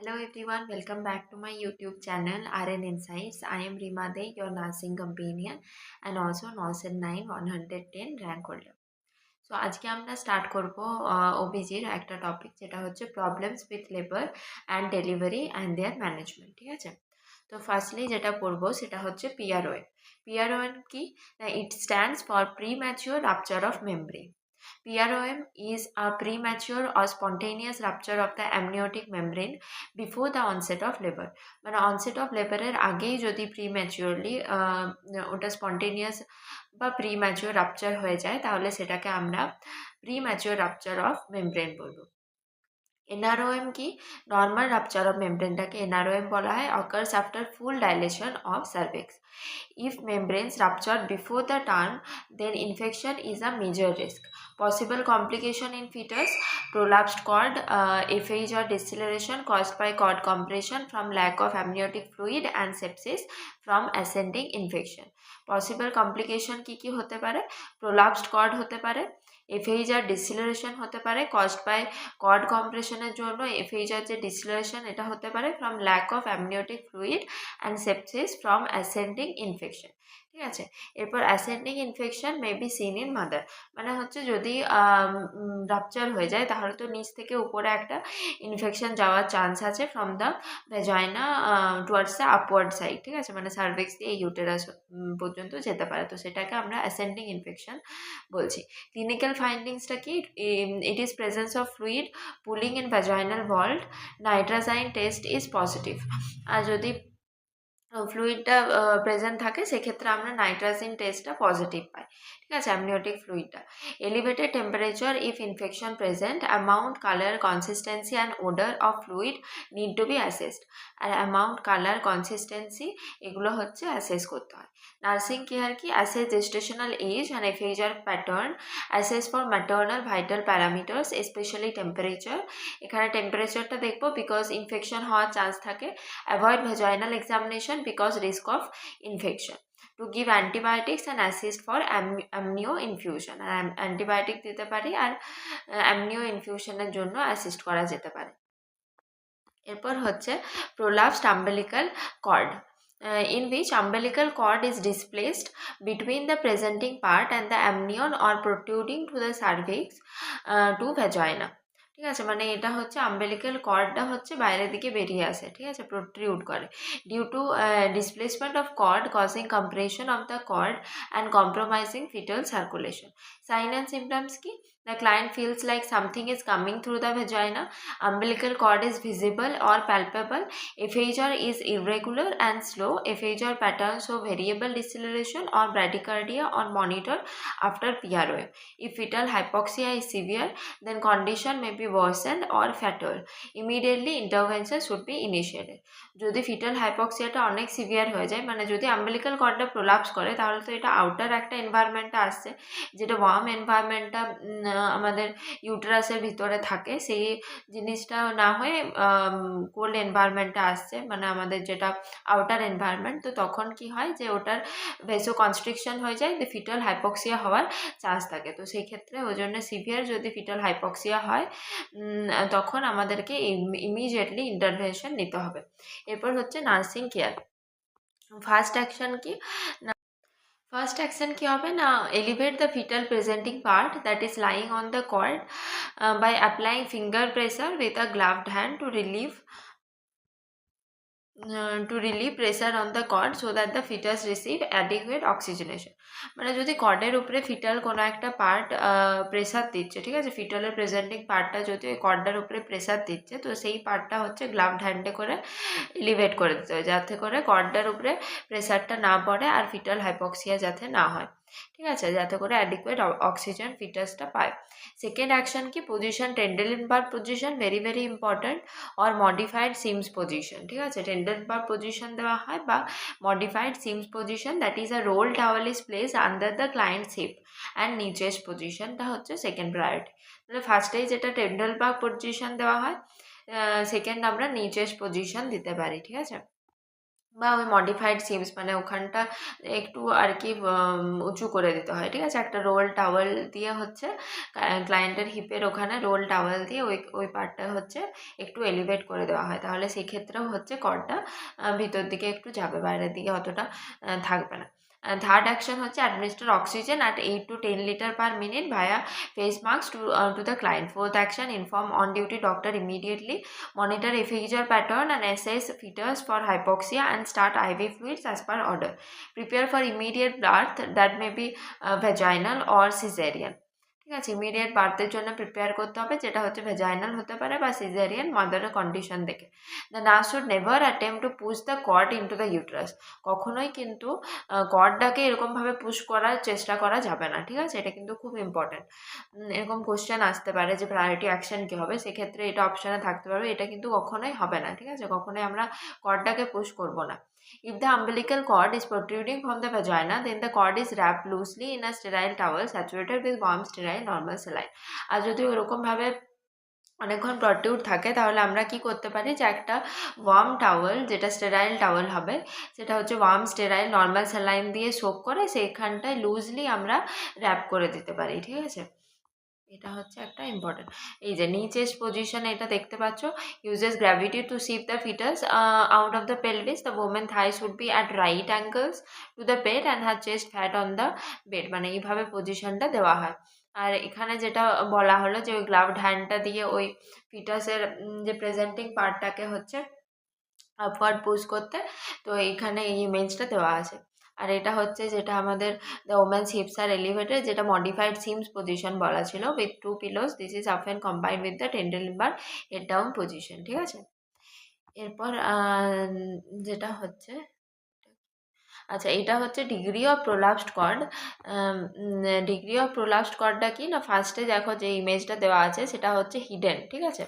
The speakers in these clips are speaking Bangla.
Hello everyone, welcome back to my YouTube channel RN Insights. I am Rima De, your nursing companion and also Norcet 9 110 rank holder. So আজকে আমরা স্টার্ট করব ওবিজির একটা টপিক যেটা হচ্ছে problems with labour and delivery and their management. ঠিক আছে, তো ফার্স্টলি যেটা পড়বো সেটা হচ্ছে পিআরওএন। পিআরওএন কি? It stands for pre mature rupture of membrane. PROM is a premature or spontaneous rupture of the amniotic membrane before the onset of labor. মানে onset of labor এর আগেই যদি প্রিম্যাচিওরলি ওটা স্পন্টেনিয়াস বা প্রিম্যাচিওর রাপচার হয়ে যায় তাহলে সেটাকে আমরা প্রিম্যাচিওর রাপচার অফ মেমব্রেন বলবো। NROM কি? নর্মাল রাপচার অফ মেমব্রেনটাকে NROM বলা হয়, occurs after full dilation of cervix. If membranes rupture before the term, then infection is a major risk. Possible complication in fetus: prolapsed cord, FH or deceleration caused by cord compression from lack of amniotic fluid, and sepsis from ascending infection. Possible complication কি হতে পারে? prolapsed cord হতে পারে, FH আর ডিসিলারেশন হতে পারে কজড বাই কর্ড কম্প্রেশনের জন্য। FH আর যে ডিসিলারেশন এটা হতে পারে from lack of amniotic fluid and sepsis from ascending infection. ঠিক আছে, এরপর ascending infection may be seen in mother, মানে হচ্ছে যদি রাপচার হয়ে যায় তাহলে তো নিচ থেকে উপরে একটা ইনফেকশন যাওয়ার চান্স আছে from the vagina towards the upward side. ঠিক আছে, মানে সার্ভিক্স দিয়ে ইউটেরাস পর্যন্ত যেতে পারে, তো সেটাকে আমরা অ্যাসেন্ডিং ইনফেকশন বলছি। ক্লিনিক্যাল ফাইন্ডিংসটা কি? It is presence of fluid pooling in vaginal vault, nitrazine test is positive. আর যদি ফ্লুইডটা প্রেজেন্ট থাকে সেক্ষেত্রে আমরা নাইট্রাজিন টেস্টটা পজিটিভ পাই। ঠিক আছে, অ্যামনিওটিক ফ্লুইডটা। Elevated temperature if infection present, amount, colour, consistency and odour of fluid need to be assessed. আর অ্যামাউন্ট, কালার, কনসিস্টেন্সি এগুলো হচ্ছে অ্যাসেস করতে হয়। নার্সিং কেয়ার কি? Assess gestational age and FHR pattern, assess for maternal vital parameters specially temperature. এখানে টেম্পারেচারটা দেখবো বিকজ ইনফেকশন হওয়ার চান্স থাকে। Avoid vaginal examination because risk of infection. To give antibiotics and assist for amnio infusion. Antibiotic দিতে পারি আর অ্যামনিও ইনফিউশনের জন্য অ্যাসিস্ট করা যেতে পারে। এরপর হচ্ছে prolapsed umbilical cord, in which umbilical cord is displaced between the presenting part and the amnion or protruding to the cervix to vagina. ঠিক আছে, মানে এটা হচ্ছে আম্বেলিক্যাল কর্ডটা হচ্ছে বাইরের দিকে বেরিয়ে আসে। ঠিক আছে, প্রোট্রিউড করে due to displacement of cord causing compression of the cord and compromising fetal circulation. Sign and symptoms কি? The client feels like something is coming through the vagina, umbilical cord is visible or palpable, FHR is irregular and slow, FHR patterns show variable deceleration or bradycardia on monitor after PROM. If fetal hypoxia is severe, then condition may be worsened or fatal. Immediately intervention should be initiated. যদি ফিটাল হাইপক্সিয়াটা অনেক সিভিয়ার হয়ে যায়, মানে যদি আম্বিলিক্যাল কর্ডটা প্রোলাপস করে তাহলে তো এটা আউটার একটা এনভায়রনমেন্টটা আসছে, যেটা ওয়ার্ম এনভায়রনমেন্টটা আমাদের ইউটেরাসের ভিতরে থাকে, সেই জিনিসটা না হয়ে কোল্ড এনভায়রনমেন্টটা আসছে, মানে আমাদের যেটা আউটার এনভায়রনমেন্ট। তো তখন কি হয় যে ওটার ভেসো কনস্ট্রিকশন হয়ে যায়, যে ফিটাল হাইপক্সিয়া হওয়ার চান্স থাকে। তো সেই ক্ষেত্রে ওই জন্য সিভিয়ার যদি ফিটাল হাইপক্সিয়া হয় তখন আমাদেরকে ইমিডিয়েটলি ইন্টারভেনশন নিতে হবে। এরপর হচ্ছে নার্সিং কেয়ার। ফার্স্ট অ্যাকশন কি? ফার্স্ট অ্যাকশন কী হবে না, elevate the fetal presenting part that is lying on the cord by applying finger pressure with a gloved hand to relieve pressure on the cord so that the fetus receive adequate oxygenation. মানে যদি কর্ডের উপরে ফিটাল কোনো একটা পার্ট প্রেসার দিচ্ছে, ঠিক আছে, ফিটালের প্রেজেন্টিং পার্টটা যদি ওই কর্ডের উপরে প্রেসার দিচ্ছে, তো সেই পার্টটা হচ্ছে গ্লাভড হ্যান্ডে করে এলিভেট করে দিতে হয়, যাতে করে কর্ডের উপরে প্রেসারটা না পড়ে আর ফিটাল হাইপক্সিয়া যাতে না হয়। ঠিক আছে, যাতে করে অ্যাডিকুয়েট অক্সিজেন ফিটাসটা পায়। সেকেন্ড অ্যাকশন কি? Position Trendelenburg position, very very important, or modified Sims position. ঠিক আছে, টেন্ডেলিনবার পজিশন দেওয়া হয় বা modified Sims position, that is a roll towel is place under the client's hip and niches পজিশনটা হচ্ছে সেকেন্ড প্রায়োরিটি। তাহলে ফার্স্টেই যেটা টেন্ডেলিনবার পজিশন দেওয়া হয়, সেকেন্ড আমরা নিচেস পজিশন দিতে পারি। ঠিক আছে, বা ওই মডিফাইড সিমস মানে ওখানটা একটু আর কি উঁচু করে দিতে হয়, ঠিক আছে। একটা রোল টাওয়েল দিয়ে হচ্ছে ক্লায়েন্টের হিপের ওখানে রোল টাওয়েল দিয়ে ওই পার্টটা হচ্ছে একটু এলিভেট করে দেওয়া হয়, তাহলে সেক্ষেত্রেও হচ্ছে কর্ডটা ভিতর দিকে একটু যাবে, বাইরের দিকে অতটা থাকবে না। থার্ড অ্যাকশন হচ্ছে administer oxygen at 8 to 10 liter per minute via face masks to the client. Fourth action, inform on duty doctor immediately, monitor effusion pattern and assess fetus for hypoxia and start IV fluids as per order. Prepare for immediate birth, that may be vaginal or cesarean. ঠিক আছে, ইমিডিয়েট বার্থের জন্য প্রিপেয়ার করতে হবে, যেটা হচ্ছে ভেজাইনাল হতে পারে বা সিজারিয়ান, মাদারের কন্ডিশন দেখে। The nurse should never attempt to push the cord into the uterus. কখনোই কিন্তু কর্ডটাকে এরকমভাবে পুশ করার চেষ্টা করা যাবে না, ঠিক আছে, এটা কিন্তু খুব ইম্পর্টেন্ট। এরকম কোশ্চেন আসতে পারে যে প্রায়োরিটি অ্যাকশন কী হবে, সেক্ষেত্রে এটা অপশানে থাকতে পারবে, এটা কিন্তু কখনোই হবে না, ঠিক আছে, কখনোই আমরা কর্ডটাকে পুশ করব না। If the umbilical cord is protruding from the vagina, then the cord is wrapped loosely in a sterile towel saturated with warm sterile normal saline. আর যদি ওরকমভাবে অনেকক্ষণ প্রটিউড থাকে, তাহলে আমরা কি করতে পারি যে একটা ওয়ার্ম টাওয়েল, যেটা স্টেরাইল টাওয়েল হবে, সেটা হচ্ছে ওয়ার্ম স্টেরাইল নর্মাল স্যালাইন দিয়ে সোক করে সেইখানটায় লুজলি আমরা র্যাপ করে দিতে পারি, ঠিক আছে। এটা হচ্ছে একটা ইম্পর্টেন্ট। এই যে নিচের পজিশন এটা দেখতে পাচ্ছ, uses gravity to shift the fetus out of the pelvis, the women thighs would be at right angles to the bed and her chest flat on the bed, মানে এইভাবে পজিশনটা দেওয়া হয়। আর এখানে যেটা বলা হলো যে ওই গ্লাভড হ্যান্ডটা দিয়ে ওই ফিটাসের যে প্রেজেন্টিং পার্টটাকে হচ্ছে আপওয়ার্ড পুশ করতে, তো এইখানে এই ইমেজটা দেওয়া আছে। আর এটা হচ্ছে যেটা আমাদের the women's hips are elevated, যেটা মডিফাইড সিমস পজিশন বলা ছিল, with 2 pillows, this is often combined with the Trendelenburg head down position, ঠিক আছে। এরপর যেটা হচ্ছে, আচ্ছা, এটা হচ্ছে degree of prolapsed cord. Degree of prolapsed কর্ডটা কি না, ফার্স্টে দেখো যে ইমেজটা দেওয়া আছে সেটা হচ্ছে হিডেন, ঠিক আছে,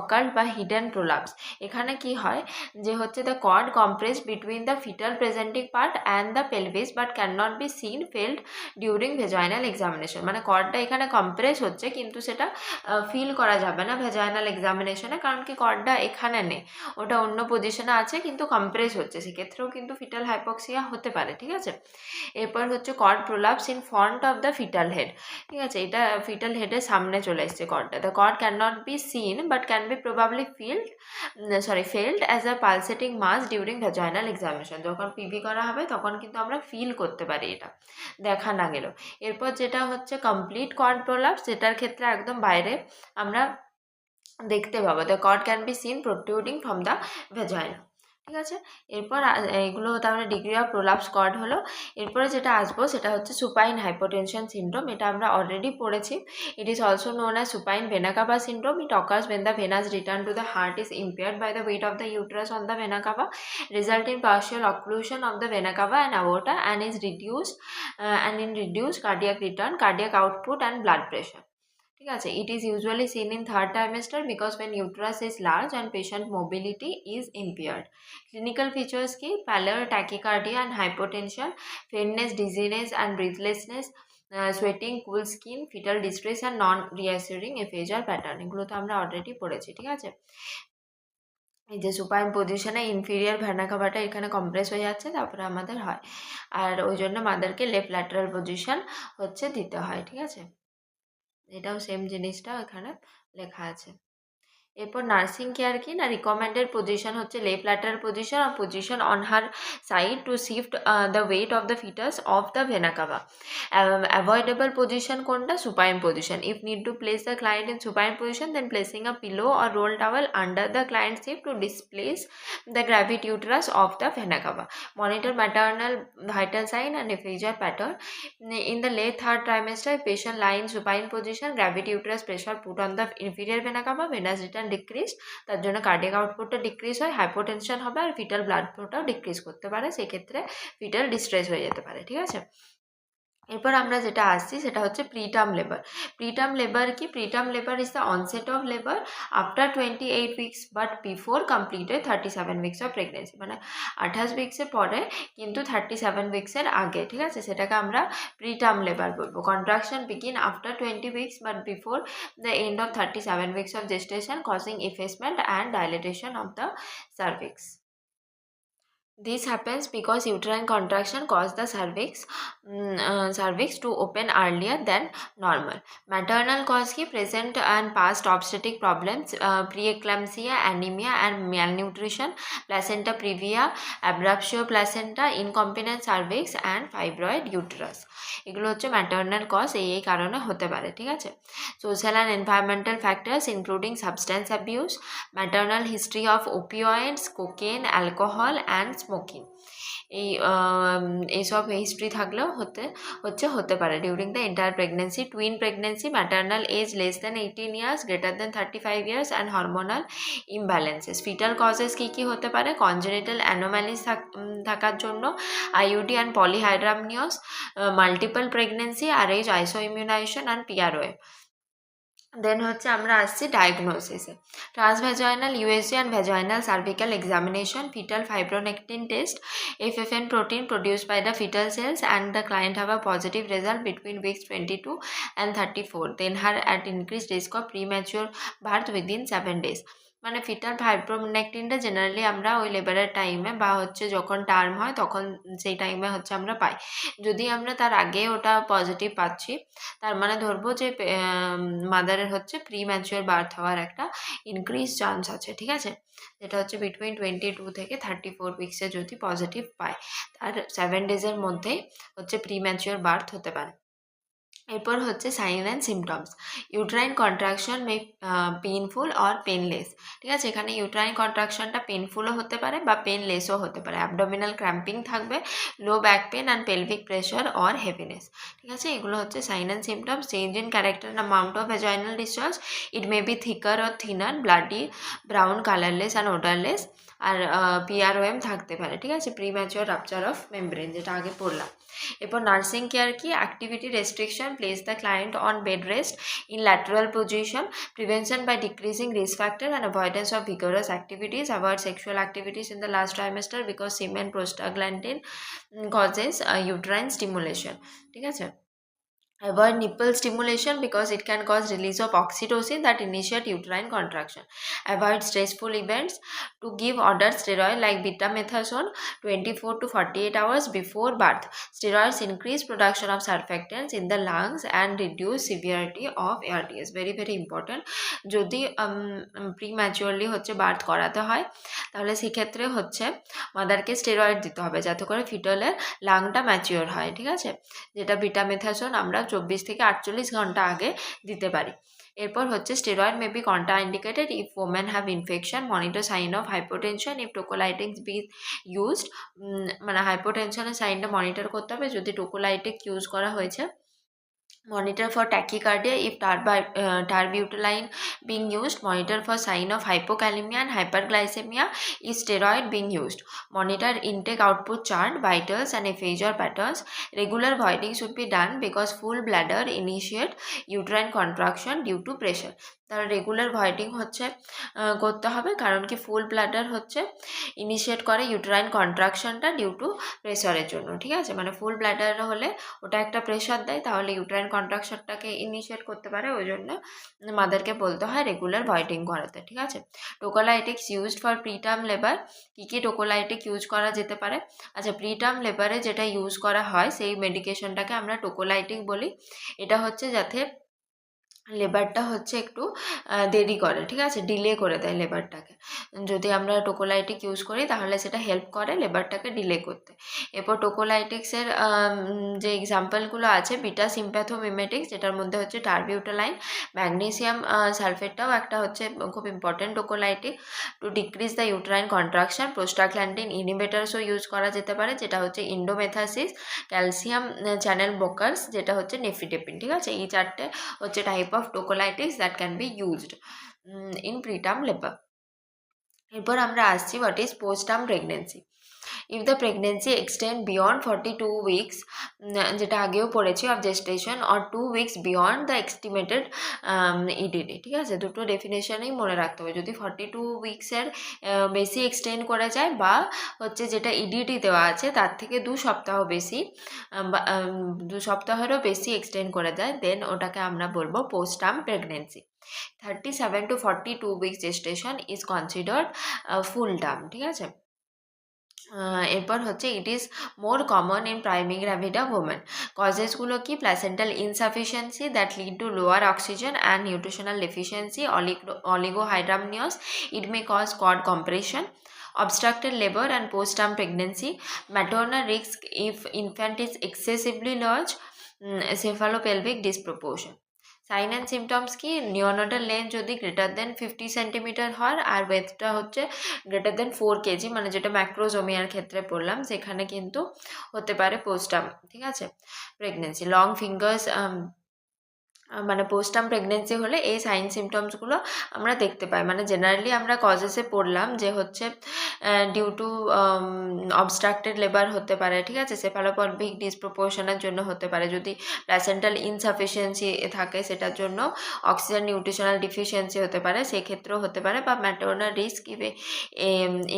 অকাল্ট বা হিডেন প্রোলাপস। এখানে কি হয় যে হচ্ছে the cord compressed between the fetal presenting part and the pelvis but can not be seen felt during vaginal examination, মানে কর্ডটা এখানে কম্প্রেস হচ্ছে কিন্তু সেটা ফিল করা যাবে না ভেজাইনাল এক্সামিনেশনে, কারণ কি কর্ডটা এখানে নেই, ওটা অন্য পজিশনে আছে কিন্তু কম্প্রেস হচ্ছে, সেক্ষেত্রেও কিন্তু ফিটাল হাইপক্সিয়া হতে পারে, ঠিক আছে। এরপর হচ্ছে cord prolapse in front of the fetal head, ঠিক আছে, এটা ফিটাল হেডের সামনে চলে এসছে কর্ডটা। The cord can not be seen but can be probably felt as a pulsating mass during vaginal examination, যখন পিভি করা হবে তখন কিন্তু আমরা ফিল করতে পারি, এটা দেখা না গেলেও। এরপর যেটা হচ্ছে কমপ্লিট কর্ড প্রোলাপস, যেটার ক্ষেত্রে একদম বাইরে আমরা দেখতে পাবো, the cord can be seen protruding from the vagina, ঠিক আছে। এরপর এগুলো তাহলে ডিগ্রি অফ প্রোলাপস কর্ড হলো। এরপরে যেটা আসবো সেটা হচ্ছে সুপাইন হাইপোটেনশন সিন্ড্রোম, এটা আমরা অলরেডি পড়েছি। ইট is also known as supine vena CAVA syndrome. It occurs when the venous return to the heart is impaired by the weight of the uterus on the vena cava, result in partial occlusion of the vena cava and aorta, and is reduced and in reduced cardiac return, cardiac output and blood pressure, ঠিক আছে। It is usually seen in third trimester because when uterus is large and patient mobility is impaired. Clinical features কি, pallor, tachycardia and hypotension, faintness, dizziness and breathlessness, sweating, cool skin, fetal distress and non-reassuring aphasia pattern, এগুলো তো আমরা অলরেডি পড়েছি, ঠিক আছে। এই যে সুপাইন পজিশনে ইনফিরিয়ার ভেনা কাভাটা এখানে কম্প্রেস হয়ে যাচ্ছে, তারপরে আমাদের হয়, আর ওই জন্য মাদারকে লেফট ল্যাটারাল পজিশন হচ্ছে দিতে হয়, ঠিক আছে। এটাও সেম জিনিসটা এখানে লেখা আছে। এরপর নার্সিং কেয়ার কি না, রিকমেন্ডেড পজিশন হচ্ছে লেফট ল্যাটারাল পজিশন আর position on her side to shift the weight of the fetus off the vena cava. Avoidable position কোনটা, supine position. If need to place the client in supine position then placing a pillow or roll towel under the client's hip to displace the gravit uterus of the vena cava. Monitor maternal vital sign and aphasia pattern. In the late third trimester, patient lie in supine position, gravity uterus pressure put on the inferior vena cava, venous return decrease, তার জন্য কার্ডিয়াক আউটপুটটা ডিক্রিজ হয়, হাইপোটেনশন হবে আর ফিটাল ব্লাড ফ্লোটাও ডিক্রিজ করতে পারে, সেক্ষেত্রে ফিটাল ডিস্ট্রেস হয়ে যেতে পারে, ঠিক আছে। এরপর আমরা যেটা আসছি সেটা হচ্ছে প্রিটার্ম লেবার। প্রিটার্ম লেবার কি, preterm labour is the onset of labour after 28 weeks but before completed 37 weeks of pregnancy, মানে 28 উইক্সের পরে কিন্তু 37 উইক্সের আগে, ঠিক আছে, সেটাকে আমরা প্রিটার্ম লেবার বলবো। Contraction begin after 20 weeks but before the end of 37 weeks of gestation, causing effacement and dilatation of the cervix. This happens because uterine contraction cause the cervix to open earlier than normal. Maternal cause की present and past obstetric problems, preeclampsia, anemia and malnutrition, placenta previa, abruptio placenta, incontinent cervix and fibroid uterus. এগুলো হচ্ছে ম্যাটার্নাল কজ, এই কারণে হতে পারে, ঠিক আছে। Social and environmental factors including substance abuse, maternal history of opioids, cocaine, alcohol and smoking, এইসব হিস্ট্রি থাকলেও হতে পারে। During the entire pregnancy, twin pregnancy, maternal age less than 18 years, greater than 35 years and hormonal imbalances. Fetal causes কী হতে পারে? কনজেনিটাল অ্যানোম্যালিস থাকার জন্য, IUD and polyhydramnios, multiple pregnancy, Rh isoimmunisation and PROA. Then হচ্ছে আমরা আসছি ডায়াগনোসিসে। Transvaginal USG and vaginal cervical examination, fetal fibronectin test, FFN protein produced by the fetal cells and the client have a positive result between weeks 22 and 34. Then her at increased risk of premature birth within 7 days. মানে ফিটাল ফাইব্রোনেকটিনটা জেনারেলি আমরা ওই লেবারের টাইমে বা হচ্ছে যখন টার্ম হয় তখন সেই টাইমে হচ্ছে আমরা পাই। যদি আমরা তার আগে ওটা পজিটিভ পাচ্ছি, তার মানে ধরবো যে মাদারের হচ্ছে প্রি ম্যাচিওর বার্থ হওয়ার একটা ইনক্রিজ চান্স আছে, ঠিক আছে। যেটা হচ্ছে বিটুইন 22 থেকে 34 উইক্সে যদি পজিটিভ পায়, তার 7 ডেজের মধ্যেই হচ্ছে প্রি ম্যাচিওর বার্থ হতে পারে। এরপর হচ্ছে sign and symptoms. Uterine contraction may painful or painless, ঠিক আছে। এখানে ইউট্রাইন কন্ট্রাকশনটা পেনফুলও হতে পারে বা পেনলেসও হতে পারে। অ্যাবডোমিনাল ক্র্যাম্পিং থাকবে, low back pain and pelvic pressure or heaviness, ঠিক আছে। এগুলো হচ্ছে sign and symptoms. Change in character and amount of vaginal discharge, it may be thicker or thinner, bloody, brown, colourless and odourless. আর পিআরওএম থাকতে পারে, ঠিক আছে। প্রিম্যাচিওর রাপচার অফ মেমব্রেন, যেটা আগে পড়লাম। এরপর নার্সিং কেয়ার কি? Activity restriction, place the client on bed rest in lateral position, prevention by decreasing risk factor and avoidance of vigorous activities, avoid sexual activities in the last trimester because semen prostaglandin causes uterine stimulation, ঠিক আছে। Avoid nipple stimulation because it can cause release of oxytocin that initiate uterine contraction. Avoid stressful events. To give order steroid like betamethasone 24 to 48 hours before birth. Steroids increase production of surfactants in the lungs and reduce severity of ARDS. Very very important. যদি প্রিম্যাচিওরলি হচ্ছে বার্থ করাতে হয় তাহলে সেক্ষেত্রে হচ্ছে মাদারকে স্টেরয়েড দিতে হবে যাতে করে ফিটালের লাংটা ম্যাচিওর হয়, ঠিক আছে। যেটা বিটামেথাসন আমরা 24 থেকে 48 ঘন্টা আগে দিতে পারি। এরপর হচ্ছে steroid may be contraindicated if women have infection, monitor sign of hypotension if tocolytics be used, মানে হাইপোটেনশনের সাইনটা মনিটর করতে হবে যদি টোকোলাইটিক ইউজ করা হয়েছে। Monitor for tachycardia if tarbutaline being used. Monitor for sign of hypokalemia and hyperglycemia if steroid being used. Monitor intake output chart, vitals and FHR patterns. Regular voiding should be done because full bladder initiate uterine contraction due to pressure. তার রেগুলার ভয়েডিং হচ্ছে করতে হবে, কারণ কি ফুল ব্লাডার হচ্ছে ইনিশিয়েট করে ইউটেরাইন কন্ট্রাকশনটা ডিউ টু প্রেশারের জন্য, ঠিক আছে। মানে ফুল ব্লাডার হলে ওটা একটা প্রেশার দেয়, তাহলে ইউটেরাইন কন্ট্রাকশনটাকে ইনিশিয়েট করতে পারে, ওই জন্য মাদারকে বলতে হয় রেগুলার ভয়েডিং করাতে, ঠিক আছে। Tocolytics used for preterm labour. কী কী টোকোলাইটিক ইউজ করা যেতে পারে? আচ্ছা, প্রিটার্ম লেবারে যেটা ইউজ করা হয় সেই মেডিকেশনটাকে আমরা টোকোলাইটিক বলি। এটা হচ্ছে যাতে লেবারটা হচ্ছে একটু দেরি করে, ঠিক আছে, ডিলে করে দেয় লেবারটাকে। যদি আমরা টোকোলাইটিক ইউজ করি তাহলে সেটা হেল্প করে লেবারটাকে ডিলে করতে। এরপর টোকোলাইটিক্সের যে এক্সাম্পলগুলো আছে, বিটা সিম্প্যাথোমিমেটিক্স, যেটার মধ্যে হচ্ছে টারবিউটালাইন, ম্যাগনেসিয়াম সালফেটটাও একটা হচ্ছে খুব important tocolytic to decrease the uterine contraction. Prostaglandin ইনহিবিটারসও ইউজ করা যেতে পারে, যেটা হচ্ছে ইন্ডোমেথাসিস, ক্যালসিয়াম চ্যানেল ব্লকার্স, যেটা হচ্ছে নেফিডেপিন, ঠিক আছে। এই চারটে হচ্ছে type of tocolytics that can be used in preterm labor. এরপর আমরা আসছি what is postpartum pregnancy. If the pregnancy extend beyond 42 weeks, যেটা আগেও পড়েছি, of gestation or 2 weeks beyond the estimated EDD, ঠিক আছে। দুটো ডেফিনেশনেই মনে রাখতে হবে। যদি 42 উইক্সের বেশি এক্সটেন্ড করা যায় বা হচ্ছে যেটা ইডিডি দেওয়া আছে তার থেকে 2 সপ্তাহ বেশি, 2 সপ্তাহেরও বেশি এক্সটেন্ড করে যায়, দেন ওটাকে আমরা বলবো postpartum pregnancy. 37 to 42 weeks gestation is considered full term, ঠিক আছে। এরপর হচ্ছে it is more common in primi gravida women. কজেসগুলো কি? Placental insufficiency that lead to lower oxygen and nutritional deficiency, oligohydramnios, it may cause cord compression, obstructed labor and postpartum pregnancy, maternal risk if infant is excessively large, cephalopelvic disproportion. Sign and symptoms কি? নিওনাটাল লেন্থ যদি গ্রেটার দেন 50 সেন্টিমিটার হয় আর ওয়েটটা হচ্ছে গ্রেটার দেন 4 কেজি, মানে যেটা ম্যাক্রোজোমিয়ার ক্ষেত্রে পড়লাম, সেখানে কিন্তু হতে পারে পোস্টাম, ঠিক আছে, প্রেগনেন্সি। লং ফিঙ্গার্স, মানে পোস্টটার্ম প্রেগনেন্সি হলে এই সাইন সিমটমসগুলো আমরা দেখতে পাই। মানে জেনারেলি আমরা কজেসে পড়লাম যে হচ্ছে ডিউ টু অবস্ট্রাক্টেড লেবার হতে পারে, ঠিক আছে, সেফালোপেলভিক ডিসপ্রপোর্শনের জন্য হতে পারে, যদি প্ল্যাসেন্টাল ইনসাফিসিয়েন্সি থাকে সেটার জন্য অক্সিজেন নিউট্রিশনাল ডিফিসিয়েন্সি হতে পারে, সেক্ষেত্রেও হতে পারে, বা maternal risk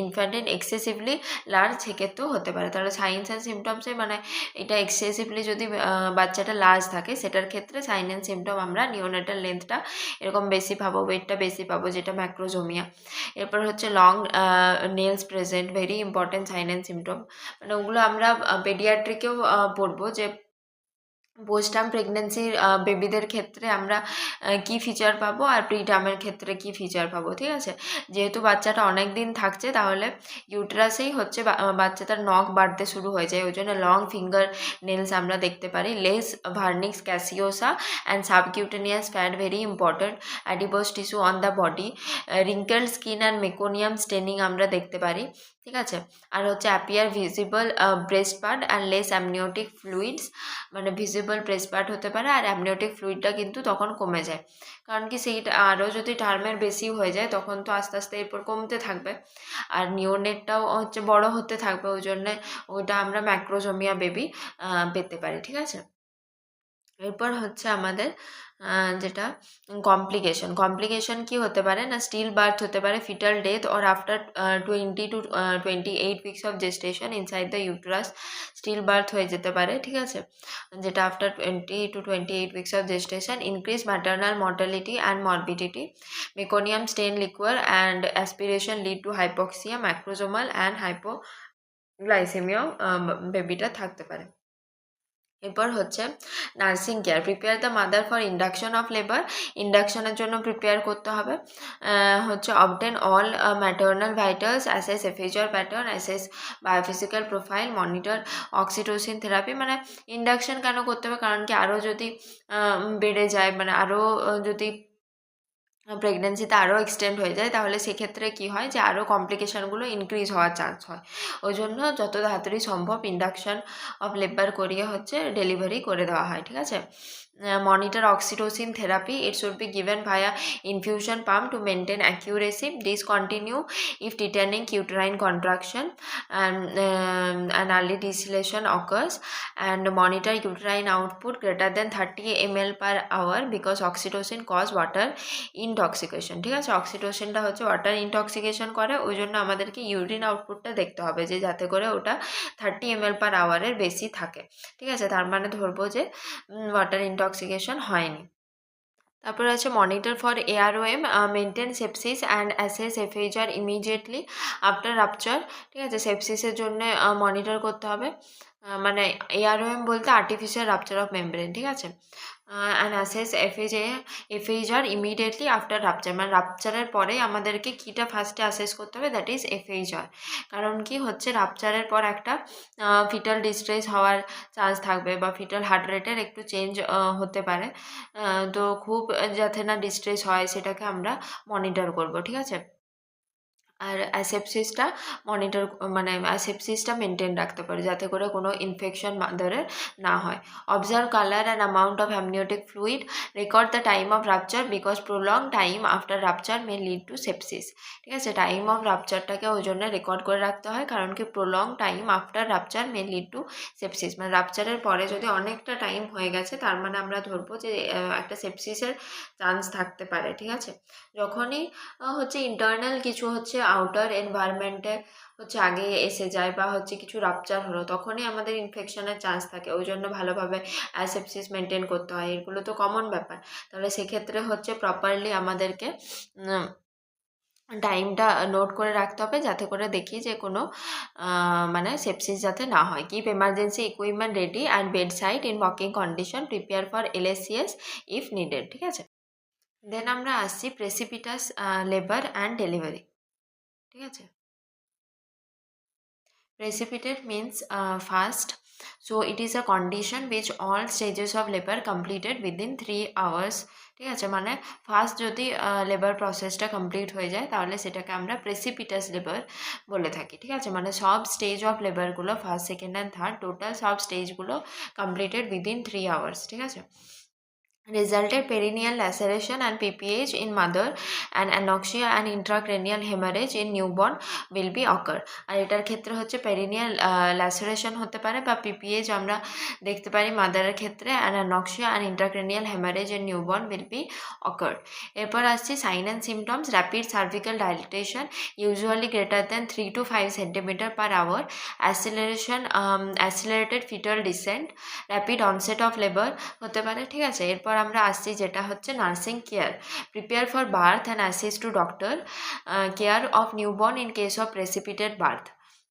infant excessively large, সেক্ষেত্রেও হতে পারে। তাহলে সাইন্স অ্যান্ড সিমটমসে মানে এটা এক্সেসিভলি যদি বাচ্চাটা লার্জ থাকে সেটার ক্ষেত্রে সাইন অ্যান্ড সিমটম আমরা নিওনেটাল লেন্থটা এরকম বেশি পাবো, ওয়েটটা বেশি পাবো, যেটা ম্যাক্রোজোমিয়া। এরপর হচ্ছে long nails present, very important sign and symptom, মানে ওগুলো আমরা পেডিয়াট্রিকেও পড়বো যে পোস্টটার্ম প্রেগনেন্সির বেবিদের ক্ষেত্রে আমরা কি ফিচার পাবো আর প্রিটার্মের ক্ষেত্রে কি ফিচার পাবো, ঠিক আছে। যেহেতু বাচ্চাটা অনেক দিন থাকছে তাহলে ইউটেরাসেই হচ্ছে বাচ্চাটার নখ বাড়তে শুরু হয়ে যায়, ওই জন্য লং ফিঙ্গার নেলস আমরা দেখতে পারি। Less vernix caseosa and subcutaneous fat, very important, adipose tissue on the body, wrinkle skin and meconium staining আমরা দেখতে পারি, ঠিক আছে। আর হচ্ছে appear visible breast part and less amniotic fluids, মানে ভিজিবল ব্রেস্ট পার্ট হতে পারে আর অ্যামনিওটিক ফ্লুইডটা কিন্তু তখন কমে যায়, কারণ কি সেইটা আরও যদি টার্মের বেশি হয়ে যায় তখন তো আস্তে আস্তে এরপর কমতে থাকবে আর নিওনেটটাও হচ্ছে বড় হতে থাকবে, ওই জন্যে ওইটা আমরা ম্যাক্রোজোমিয়া বেবি পেতে পারি, ঠিক আছে। এরপর হচ্ছে আমাদের যেটা কমপ্লিকেশন কি হতে পারে না, স্টিল বার্থ হতে পারে, fetal death or after 20 to 28 weeks of gestation inside the uterus still birth হয়ে যেতে পারে, ঠিক আছে, যেটা after 20 to 28 weeks of gestation. Increase maternal mortality and morbidity, meconium stain liquor and aspiration lead to hypoxia, macrosomal and হাইপোগ্লাইসেমিয়াও বেবিটা থাকতে পারে। এরপর হচ্ছে nursing care, prepare the mother for induction of labour, ইন্ডাকশনের জন্য প্রিপেয়ার করতে হবে। হচ্ছে obtain all maternal vitals, assess FHR pattern, assess biophysical profile, monitor oxytocin therapy. মানে ইন্ডাকশন কেন করতে হবে, কারণ কি আরও যদি বেড়ে যায়, মানে আরও যদি প্রেগনেন্সিতে আরও এক্সটেন্ড হয়ে যায় তাহলে সেক্ষেত্রে কি হয় যে আরও কমপ্লিকেশানগুলো ইনক্রিজ হওয়ার চান্স হয়, ওই জন্য যত তাড়াতাড়ি সম্ভব ইন্ডাকশন অফ লেবার করিয়ে হচ্ছে ডেলিভারি করে দেওয়া হয়, ঠিক আছে। Monitor oxytocin therapy, it should be given via infusion pump to maintain accuracy, discontinue if tetanic uterine contraction and an early deceleration occurs, and monitor uterine output greater than 30 ml per hour because oxytocin cause water intoxication, ঠিক আছে। অক্সিটোসিনটা হচ্ছে ওয়াটার ইনটক্সিকেশন করে, ওই জন্য আমাদেরকে ইউরিন আউটপুটটা দেখতে হবে যে যাতে করে ওটা 30 ml per hour বেশি থাকে, ঠিক আছে, তার মানে ধরবো যে ওয়াটার ইনটক্সিকেশন হয়নি। তারপর আছে monitor for AROM, maintain sepsis and assess FHR immediately after rupture, ঠিক আছে, সেপসিসের জন্য মনিটর করতে হবে, মানে AROM বলতে আর্টিফিশিয়াল রাপচার অফ মেমব্রেন, ঠিক আছে, and assess FHR immediately after rupture, মানে রাপচারের পরে আমাদেরকে কীটা ফার্স্টে অ্যাসেস করতে হবে, দ্যাট ইজ এফএইচআর, কারণ কি হচ্ছে রাপচারের পর একটা ফিটাল ডিস্ট্রেস হওয়ার চান্স থাকবে বা ফিটাল হার্ট রেটের একটু চেঞ্জ হতে পারে, তো খুব যাতে না ডিস্ট্রেস হয় সেটাকে আমরা মনিটর করব, ঠিক আছে। আর অ্যাসেপসিসটা মনিটর মানে অ্যাসেপসিসটা মেনটেন রাখতে পারে যাতে করে কোনো ইনফেকশন মাদারের না হয়। Observe colour and amount of amniotic fluid, record the time of rupture because prolong time after rupture may lead to sepsis, ঠিক আছে, টাইম অফ রাপচারটাকে ওই জন্য রেকর্ড করে রাখতে হয়, কারণ কি prolong time after rupture may lead to sepsis, মানে রাপচারের পরে যদি অনেকটা টাইম হয়ে গেছে তার মানে আমরা ধরবো যে একটা সেপসিসের চান্স থাকতে পারে, ঠিক আছে। যখনই হচ্ছে ইন্টারনাল কিছু হচ্ছে আউটার এনভায়রনমেন্টে হচ্ছে আগে এসে যায় বা হচ্ছে কিছু রাপচার হলো তখনই আমাদের ইনফেকশনের চান্স থাকে, ওই জন্য ভালোভাবে অ্যাসেপসিস মেনটেন করতে হয়, এগুলো তো কমন ব্যাপার। তাহলে সেক্ষেত্রে হচ্ছে প্রপারলি আমাদেরকে টাইমটা নোট করে রাখতে হবে, যাতে করে দেখি যে কোনো মানে সেপসিস যাতে না হয়। Keep emergency equipment ready and bed side in working condition, prepare for LACS if needed. ঠিক আছে, দেন আমরা আসছি প্রেসিপিটাস লেবার অ্যান্ড ডেলিভারি। ঠিক আছে, precipitate means fast, so it is a condition which all stages of labor completed within 3 hours। ঠিক আছে, মানে ফার্স্ট যদি লেবার প্রসেসটা কমপ্লিট হয়ে যায় তাহলে সেটাকে আমরা প্রেসিপিটাস লেবার বলে থাকি। ঠিক আছে, মানে সব স্টেজ অফ লেবারগুলো first, second and third total সব স্টেজগুলো কমপ্লিটেড উইদিন 3 আওয়ার্স। ঠিক আছে, resulted perineal laceration and PPH in mother and anoxia and intracranial hemorrhage in newborn will be occur। আর এটার ক্ষেত্রে হচ্ছে পেরিনিয়াল ল্যাসারেশন হতে পারে বা পিপিএইচ আমরা দেখতে পারি মাদারের ক্ষেত্রে, and anoxia and intracranial hemorrhage in newborn will be occur। এরপর আসছি sign and symptoms, rapid cervical dilatation usually greater than 3 to 5 centimetre per hour, acceleration accelerated fetal descent, rapid onset of labour হতে পারে। ঠিক আছে, এরপর আমরা আসছি যেটা হচ্ছে nursing care, prepare for birth and assist to doctor care of newborn in case of precipitated birth.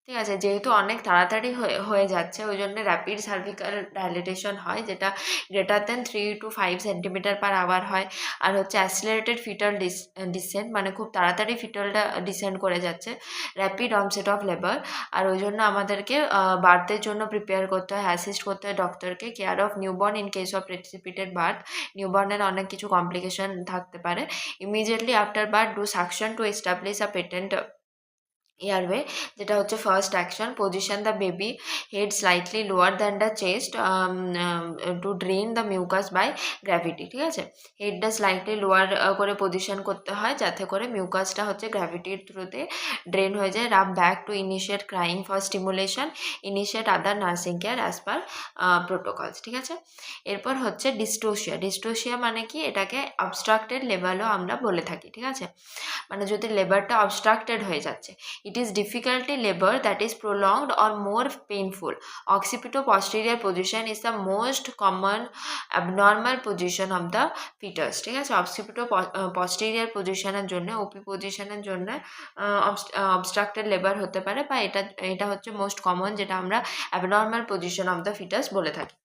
ঠিক আছে, যেহেতু অনেক তাড়াতাড়ি হয়ে যাচ্ছে ওই জন্য র্যাপিড সার্ভিক্যাল ডাইলেটেশন হয়, যেটা greater than 3 to 5 centimetre per hour হয়। আর হচ্ছে অ্যাসিলারেটেড ফিটাল ডিসেন্ট, মানে খুব তাড়াতাড়ি ফিটালটা ডিসেন্ড করে যাচ্ছে, র্যাপিড অনসেট অফ লেবার। আর ওই জন্য আমাদেরকে বার্থের জন্য প্রিপেয়ার করতে হয়, অ্যাসিস্ট করতে হয় ডক্টরকে। Care of newborn in case of precipitated birth, নিউবর্নের অনেক কিছু কমপ্লিকেশন থাকতে পারে। Immediately after birth do suction to establish a patent airway, যেটা হচ্ছে first action. Position the baby head slightly lower than the chest to drain the mucus by gravity. ঠিক আছে, হেডটা স্লাইটলি লোয়ার করে পজিশন করতে হয় যাতে করে মিউকাসটা হচ্ছে গ্র্যাভিটির থ্রুতে ড্রেন হয়ে যায়। Rub back to initiate crying for stimulation, initiate other nursing care as per protocols. ঠিক আছে, এরপর হচ্ছে ডিস্টোসিয়া। ডিস্টোসিয়া মানে কি, এটাকে অবস্ট্রাক্টেড লেবারও আমরা বলে থাকি। ঠিক আছে, মানে যদি লেবারটা অবস্ট্রাক্টেড হয়ে যাচ্ছে। It is difficulty labor that is prolonged or more painful. Occipito-posterior position is the most common abnormal position of the fetus। ঠিক আছে, occipito-posterior positionের জন্য, ওপি পজিশনের জন্য অবস্ট্রাক্টেড লেবার হতে পারে, বা এটা হচ্ছে মোস্ট কমন যেটা আমরা abnormal position of the fetus বলে থাকি।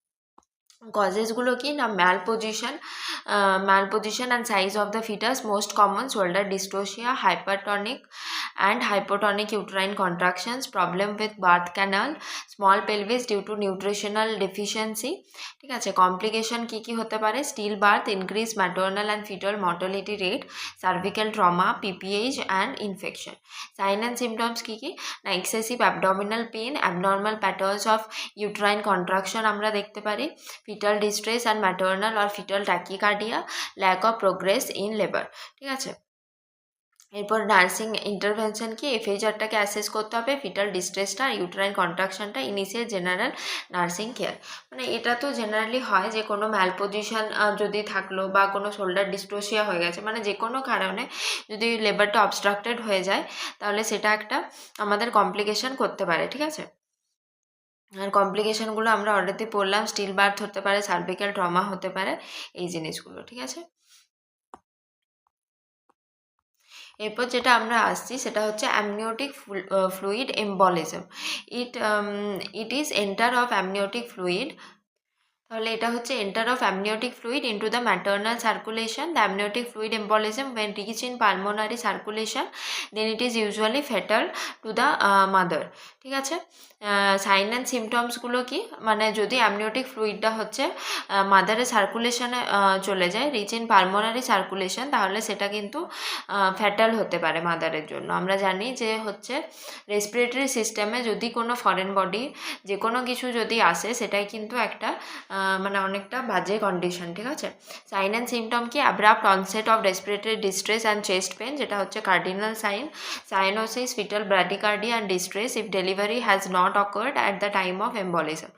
কজেসগুলো কি না, malposition and size of the fetus most common, shoulder dystocia, hypertonic and hypotonic uterine contractions, problem with birth canal, small pelvis due to nutritional deficiency. ঠিক আছে, কমপ্লিকেশন কী কী হতে পারে, still birth, increase maternal and fetal mortality rate, cervical trauma, PPH and infection. Sign and symptoms কী কী না, excessive abdominal pain, abnormal patterns of uterine contraction আমরা দেখতে পারি, fetal distress and maternal or fetal tachycardia, lack of progress in labor। ঠিক আছে, এরপর নার্সিং ইন্টারভেনশন কি, এফএইচআরটাকে অ্যাসেস করতে হবে, ফিটাল ডিস্ট্রেসটা, ইউট্রাইন কন্ট্রাকশনটা, ইনিশিয়েট জেনারেল নার্সিং কেয়ার। মানে এটা তো জেনারেলি হয় যে কোনো ম্যালপোজিশন যদি থাকলো বা কোনো শোল্ডার ডিস্টোসিয়া হয়ে গেছে, মানে যে কোনো কারণে যদি লেবারটা অবস্ট্রাক্টেড হয়ে যায় তাহলে সেটা একটা আমাদের কমপ্লিকেশন করতে পারে। ঠিক আছে, আর কমপ্লিকেশনগুলো আমরা অলরেডি পড়লাম, স্টিল বার্থ হতে পারে, সার্ভিক্যাল ট্রমা হতে পারে, এই জিনিসগুলো। ঠিক আছে, এরপর যেটা আমরা আসছি সেটা হচ্ছে amniotic fluid embolism. It is enter of amniotic fluid, তাহলে এটা হচ্ছে enter of amniotic fluid into the maternal circulation. The amniotic fluid embolism when reach in pulmonary circulation then it is usually fatal to the mother। ঠিক আছে, সাইন অ্যান্ড সিমটমসগুলো কি, মানে যদি অ্যামনিওটিক ফ্লুইডটা হচ্ছে মাদারের সার্কুলেশনে চলে যায়, রিচ ইন পালমোনারি সার্কুলেশন, তাহলে সেটা কিন্তু ফ্যাটাল হতে পারে মাদারের জন্য। আমরা জানি যে হচ্ছে রেসপিরেটরি সিস্টেমে যদি কোনো ফরেন বডি যে কোনো কিছু যদি আসে সেটাই কিন্তু একটা মানে অনেকটা বাজে কন্ডিশন। ঠিক আছে, সাইন অ্যান্ড সিমটম কি, abrupt onset of respiratory distress and chest pain, যেটা হচ্ছে cardinal sign, cyanosis, fetal bradycardia and distress if delivery has not occurred at the time of embolism.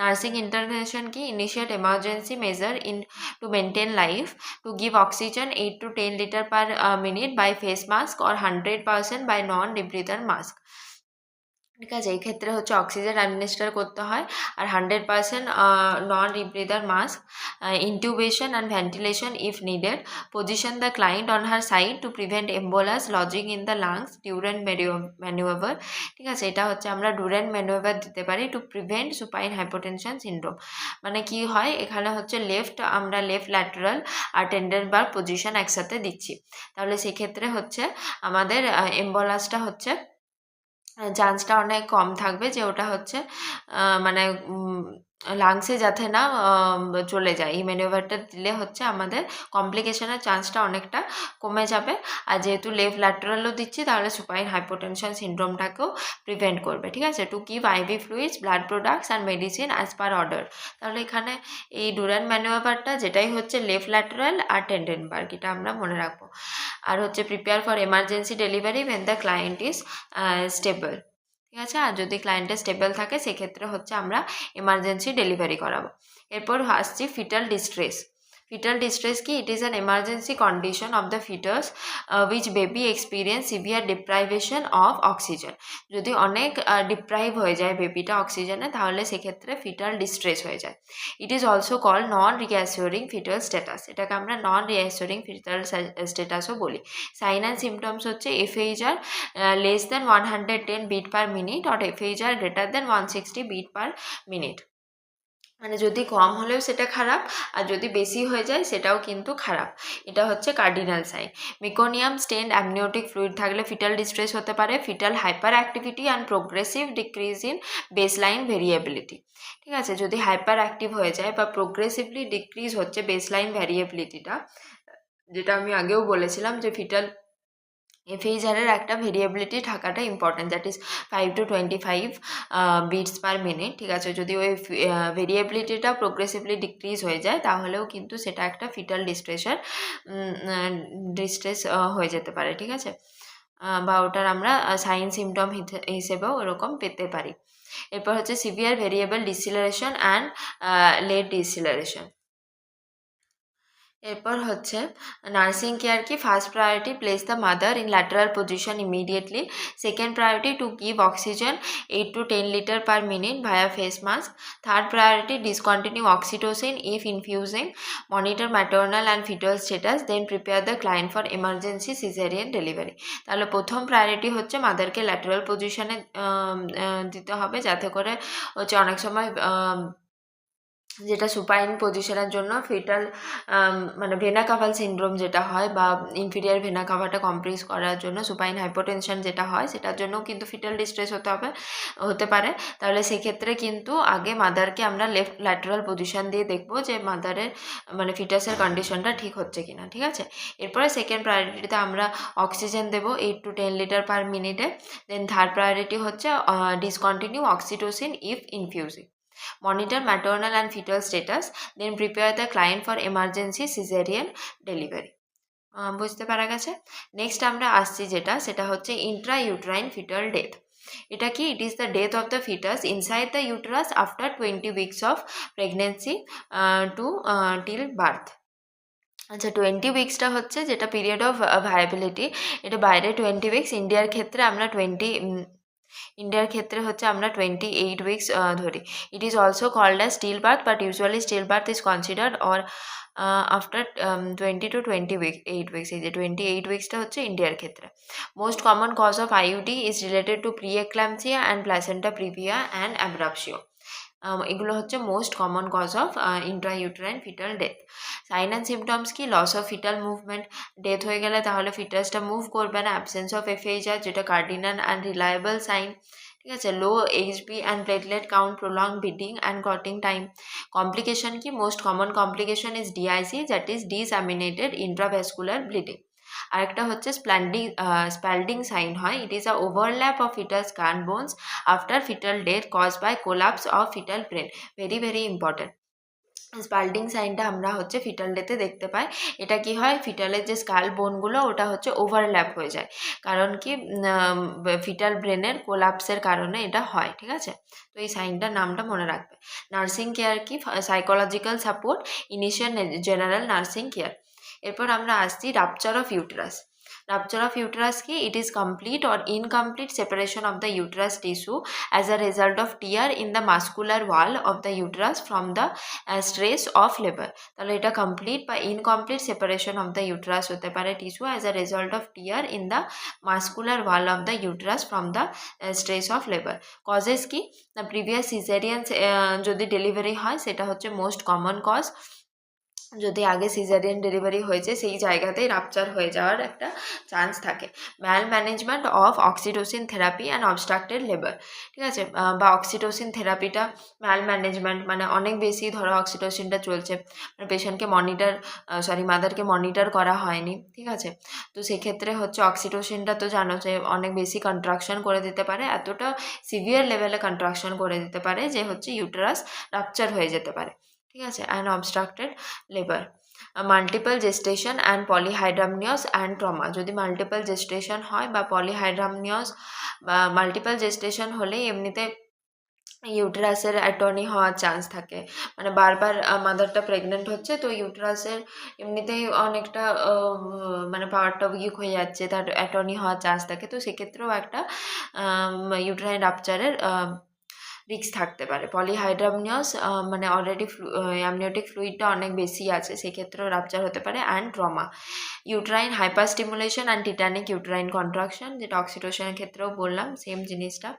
Nursing intervention কি, initiate emergency measure in to maintain life, to give oxygen 8 to 10 liters per minute by face mask or 100% by non-rebreather mask। ঠিক আছে, এই ক্ষেত্রে হচ্ছে অক্সিজেন অ্যাডমিনিস্টার করতে হয় আর 100% non rebreather mask, intubation and ventilation if needed, position the client on her side to prevent embolus lodging in the lungs Durant manoeuvre. ঠিক আছে, এটা হচ্ছে আমরা ডুরেন্ট ম্যানুভার দিতে পারি to prevent supine hypotension syndrome. মানে কি হয়, এখানে হচ্ছে আমরা লেফট ল্যাটারাল আর টেন্ডেন বার পজিশন একসাথে দিচ্ছি, তাহলে সেক্ষেত্রে হচ্ছে আমাদের এম্বোলাসটা হচ্ছে চান্সটা অনেক কম থাকবে যে ওটা হচ্ছে মানে লাংসে যাতে না চলে যায়। এই ম্যানুভারটা দিলে হচ্ছে আমাদের কমপ্লিকেশনের চান্সটা অনেকটা কমে যাবে। আর যেহেতু লেফট ল্যাটারালও দিচ্ছি তাহলে সুপাইন হাইপোটেনশন সিনড্রোমটাকেও প্রিভেন্ট করবে। ঠিক আছে, to keep IV fluids, blood products and medicine as per order. তাহলে এখানে এই ডুরান্ট ম্যানুভারটা যেটাই হচ্ছে লেফট ল্যাটারাল আর টেন্ডেনবার্গ, এটা আমরা মনে রাখবো। আর হচ্ছে prepare for emergency delivery when the client is stable. ঠিক আছে, আর যদি ক্লায়েন্টের স্টেবল থাকে সেক্ষেত্রে হচ্ছে আমরা এমার্জেন্সি ডেলিভারি করাবো। এরপর আসছি ফিটাল ডিস্ট্রেস। ফিটাল ডিস্ট্রেস কি? It is an emergency condition of the fetus which baby experience severe deprivation of oxygen. যদি অনেক ডিপ্রাইভ হয়ে যায় বেবিটা অক্সিজেনে তাহলে সেক্ষেত্রে ফিটাল ডিস্ট্রেস হয়ে যায়। It is also called non reassuring fetal status. এটাকে আমরা নন রিঅ্যাসিওরিং ফিটাল স্ট্যাটাসও বলি। সাইন অ্যান্ড সিমটমস হচ্ছে FHR less than 110 beat per minute or FHR greater than 160 beat per minute। মানে যদি কম হলেও সেটা খারাপ আর যদি বেশি হয়ে যায় সেটাও কিন্তু খারাপ। এটা হচ্ছে cardinal sign. Meconium stained amniotic fluid থাকলে ফিটাল ডিস্ট্রেস হতে পারে। Fetal hyper activity and progressive decrease in baseline variability. ঠিক আছে, যদি হাইপার অ্যাক্টিভ হয়ে যায় বা প্রোগ্রেসিভলি ডিক্রিজ হচ্ছে বেসলাইন ভ্যারিয়েবিলিটিটা, যেটা আমি আগেও বলেছিলাম যে ফিটাল FHR-এর একটা ভেরিয়েবিলিটি থাকাটা important, that is 5 to 25 beats per minute. ঠিক আছে, যদি ওই ভেরিয়েবিলিটিটা প্রোগ্রেসিভলি ডিক্রিজ হয়ে যায় তাহলেও কিন্তু সেটা একটা ফিটাল ডিস্ট্রেস হয়ে যেতে পারে। ঠিক আছে, বা ওটার আমরা সাইন সিমটম হিসেবেও এরকম পেতে পারি। এরপর হচ্ছে severe variable deceleration and late deceleration. এরপর হচ্ছে নার্সিং কেয়ার কি? First priority place the mother in lateral position immediately. Second priority to give oxygen 8 to 10 litre per minute via face mask. Third priority discontinue oxytocin if infusing. Monitor maternal and fetal status, then prepare the client for emergency caesarean delivery. তাহলে প্রথম প্রায়োরিটি হচ্ছে মাদারকে ল্যাটারাল পজিশনে দিতে হবে, যাতে করে হচ্ছে অনেক সময় যেটা সুপাইন পজিশনের জন্য ফিটাল মানে ভেনা কাভাল সিনড্রোম যেটা হয় বা ইনফিরিয়ার ভেনা কাভাটা কম্প্রেস করার জন্য সুপাইন হাইপোটেনশন যেটা হয় সেটার জন্য কিন্তু ফিটাল ডিস্ট্রেস হতে পারে। তাহলে সেক্ষেত্রে কিন্তু আগে মাদারকে আমরা লেফট ল্যাটারাল পজিশন দিয়ে দেখবো যে মাদারের মানে ফিটাসের কন্ডিশনটা ঠিক হচ্ছে কিনা। ঠিক আছে, এরপরে সেকেন্ড প্রায়োরিটিতে আমরা অক্সিজেন দেবো 8 to 10 লিটার পার মিনিটে। দেন থার্ড প্রায়োরিটি হচ্ছে discontinue oxytocin if infusing. Monitor maternal and fetal status, then prepare the client for emergency cesarean delivery. বুঝতে পারা গেছে। নেক্সট আমরা আসছি সেটা হচ্ছে ইন্ট্রাইউট্রাইন ফিটাল ডেথ। এটা কি? It is the death of the fetus inside the uterus after 20 weeks of pregnancy to till birth. আচ্ছা, 20 উইক্সটা হচ্ছে যেটা পিরিয়ড অফ ভায়াবিলিটি, এটা বাইরে 20 উইক্স, ইন্ডিয়ার ক্ষেত্রে আমরা 28 উইক্স ধরি। It is also called as still birth, but usually still birth is considered or after 20 to 28 weeks. এই যে 28 উইক্সটা হচ্ছে ইন্ডিয়ার ক্ষেত্রে। Most common cause of IUD is related to pre-eclampsia and placenta previa and abruptio. এগুলো হচ্ছে most common cause of intrauterine fetal death. Sign and symptoms কি? Loss of fetal movement, death হয়ে গেলে তাহলে ফিটাসটা মুভ করবে না। অ্যাবসেন্স অফ FHR, যেটা কার্ডিনাল অ্যান্ড রিলায়েবল সাইন। ঠিক আছে, low HB and platelet count, prolong bleeding and clotting time. Complication কি? Most common complication is DIC, that is disseminated intravascular bleeding. আরেকটা হচ্ছে স্প্যাল্ডিং সাইন হয়। It is a overlap of fetus gun bones after fetal death cause by collapse of fetal brain. Very very important. Spalding সাইনটা আমরা হচ্ছে ফিটাল ডেতে দেখতে পাই। এটা কি হয়? ফিটালের যে স্কাল বোনগুলো ওটা হচ্ছে ওভারল্যাপ হয়ে যায়, কারণ কি ফিটাল ব্রেনের কোলাপসের কারণে এটা হয়। ঠিক আছে, তো এই সাইনটার নামটা মনে রাখবে। নার্সিং কেয়ার কি? Psychological support, initial general nursing care. এরপর আমরা আসছি rupture of uterus. Rupture of uterus ki it is complete or incomplete separation of the uterus tissue as a result of tear in the muscular wall of the uterus from the stress of labor. তাহলে এটা complete বা incomplete separation of the uterus হতে পারে tissue as a result of tear in the muscular wall of the uterus from the stress of labor. Causes কি না previous cesarean যদি ডেলিভারি হয় সেটা হচ্ছে মোস্ট কমন কজ। যদি আগে সিজারিয়ান ডেলিভারি হয়েছে সেই জায়গাতেই রাপচার হয়ে যাওয়ার একটা চান্স থাকে। Mal management of oxytocin therapy and obstructed labour, ঠিক আছে, বা অক্সিটোসিন থেরাপিটা ম্যাল ম্যানেজমেন্ট মানে অনেক বেশি ধরো অক্সিটোসিনটা চলছে, পেশেন্টকে মাদারকে মনিটর করা হয়নি, ঠিক আছে, তো সেক্ষেত্রে হচ্ছে অক্সিটোসিনটা তো জানো যে অনেক বেশি কন্ট্রাকশন করে দিতে পারে, এতটা সিভিয়ার লেভেলে কন্ট্রাকশন করে দিতে পারে যে হচ্ছে ইউটেরাস রাপচার হয়ে যেতে পারে, ঠিক আছে। And obstructed labour, multiple gestation and polyhydramnios and trauma, যদি মাল্টিপল জেস্টেশন হয় বা পলিহাইড্রামনিয়াস বা মাল্টিপল জেস্টেশন হলে এমনিতে ইউটেরাসের অ্যাটর্নি হওয়ার চান্স থাকে, মানে বারবার মাদারটা প্রেগনেন্ট হচ্ছে তো ইউটেরাসের এমনিতেই অনেকটা মানে পাওয়ারটা উইক হয়ে যাচ্ছে, তার অ্যাটর্নি হওয়ার চান্স থাকে, তো সেক্ষেত্রেও একটা ইউটেরাইন রাপচারের রিস্ক থাকতে পারে। পলিহাইড্রামনিয়াস মানে অলরেডি অ্যামনিওটিক ফ্লুইডটা অনেক বেশি আছে, সেক্ষেত্রেও রাপচার হতে পারে। And trauma, uterine hyper stimulation and tetanic uterine contraction, যেটা অক্সিটোসিনের ক্ষেত্রেও বললাম সেম জিনিসটা,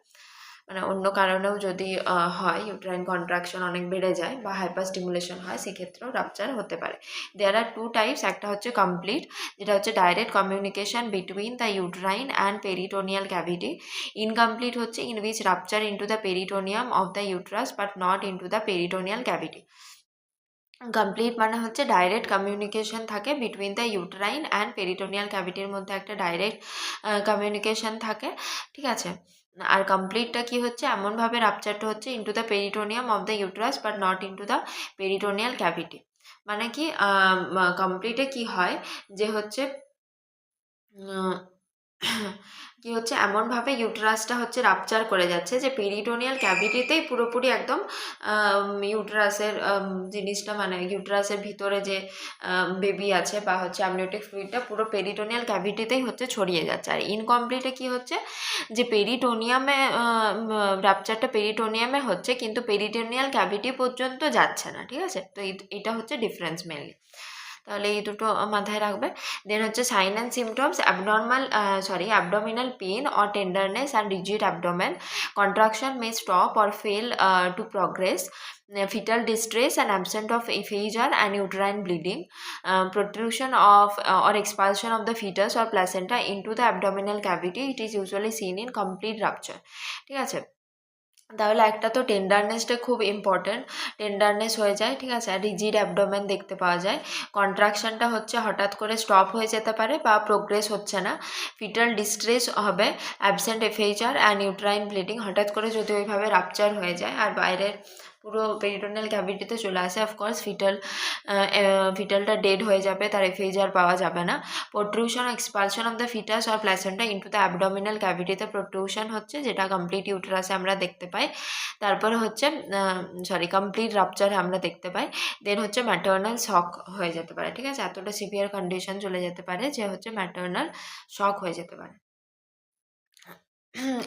মানে অন্য কারণেও যদি হয় ইউট্রাইন কন্ট্রাকশন অনেক বেড়ে যায় বা হাইপার স্টিমুলেশন হয় সেক্ষেত্রেও রাপচার হতে পারে। দেয়ার আর টু টাইপস, একটা হচ্ছে কমপ্লিট, যেটা হচ্ছে direct communication between the uterine and peritoneal cavity. Incomplete হচ্ছে in which rupture into the peritoneum of the uterus but not into the peritoneal cavity. Complete মানে হচ্ছে ডাইরেক্ট কমিউনিকেশন থাকে between the uterine and peritoneal ক্যাভিটির মধ্যে একটা ডাইরেক্ট কমিউনিকেশন থাকে, ঠিক আছে। আর কমপ্লিটটা কি হচ্ছে, এমনভাবে রাপচারটা হচ্ছে into the peritoneum of the uterus but not into the peritoneal cavity. মানে কি কমপ্লিটে কি হয় যে হচ্ছে কি হচ্ছে এমনভাবে ইউটেরাসটা হচ্ছে রাপচার করে যাচ্ছে যে পেরিটোনিয়াল ক্যাভিটিতেই পুরোপুরি একদম ইউটেরাসের জিনিসটা, মানে ইউটেরাসের ভিতরে যে বেবি আছে বা হচ্ছে অ্যামনিওটিক ফ্লুইডটা পুরো পেরিটোনিয়াল ক্যাভিটিতেই হচ্ছে ছড়িয়ে যাচ্ছে। আর ইনকমপ্লিটে কি হচ্ছে যে পেরিটোনিয়ামে রাপচারটা পেরিটোনিয়ামে হচ্ছে কিন্তু পেরিটোনিয়াল ক্যাভিটি পর্যন্ত যাচ্ছে না, ঠিক আছে, তো এটা হচ্ছে ডিফারেন্স মেনলি, তাহলে এই দুটো মাথায় রাখবে। দেন হচ্ছে sign and symptoms, abdominal pain or tenderness and rigid abdomen, contraction may stop or fail to progress, fetal distress and absence of aphasia and uterine bleeding, protrusion of or expulsion of the fetus or placenta into the abdominal cavity. It is usually seen in complete rupture, ঠিক আছে। তাহলে একটা তো টেন্ডারনেসটা খুব ইম্পর্টেন্ট, টেন্ডারনেস হয়ে যায়, ঠিক আছে, আর রিজিড অ্যাবডোমেন দেখতে পাওয়া যায়, কন্ট্রাকশনটা হচ্ছে হঠাৎ করে স্টপ হয়ে যেতে পারে বা প্রোগ্রেস হচ্ছে না, ফিটাল ডিস্ট্রেস হবে, অ্যাবসেন্ট এফেইচার অ্যান্ড ইউট্রাইন ব্লিডিং, হঠাৎ করে যদি ওইভাবে রাপচার হয়ে যায় আর বাইরের পুরো পেরিটোনিয়াল ক্যাভিটিতে চলে আসে, অফকোর্স ফিটালটা ডেড হয়ে যাবে, তার এফেইজার পাওয়া যাবে না। Protrusion expulsion of the fetus or placenta into the abdominal ক্যাভিটিতে প্রোট্রুশন হচ্ছে, যেটা কমপ্লিট ইউটেরাসে আমরা দেখতে পাই। তারপরে হচ্ছে কমপ্লিট রাপচারে আমরা দেখতে পাই। দেন হচ্ছে ম্যাটার্নাল শক হয়ে যেতে পারে, ঠিক আছে, এতটা সিভিয়ার কন্ডিশন চলে যেতে পারে যে হচ্ছে ম্যাটার্নাল শক হয়ে যেতে পারে।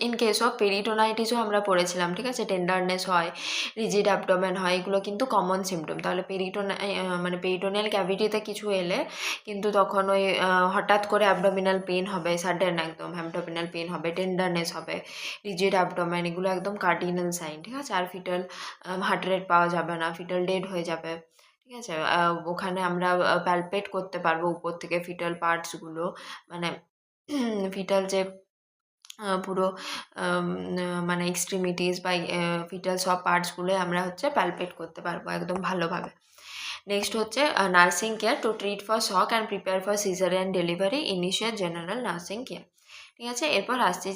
ইন কেস অফ পেরিটোনাইটিসও আমরা পড়েছিলাম, ঠিক আছে, টেন্ডারনেস হয়, রিজিড অ্যাবডোমেন হয়, এগুলো কিন্তু কমন সিমটম। তাহলে মানে পেরিটোনিয়াল ক্যাভিটিতে কিছু এলে কিন্তু তখন ওই হঠাৎ করে অ্যাবডোমিনাল পেন হবে, সাডেন একদম অ্যাবডোমিনাল পেন হবে, টেন্ডারনেস হবে, রিজিড অ্যাবডোমেন, এগুলো একদম কার্ডিনাল সাইন, ঠিক আছে। আর ফিটাল হার্ট রেট পাওয়া যাবে না, ফিটাল ডেড হয়ে যাবে, ঠিক আছে, ওখানে আমরা প্যালপেট করতে পারবো উপর থেকে ফিটাল পার্টসগুলো, মানে ফিটাল যে পুরো মানে এক্সট্রিমিটিস বা ফিটাল সব পার্টসগুলো আমরা হচ্ছে প্যালপেট করতে পারবো একদম ভালোভাবে। নেক্সট হচ্ছে nursing care to treat for shock and prepare for caesarean delivery, initial general nursing care, ঠিক আছে। এরপর আসছি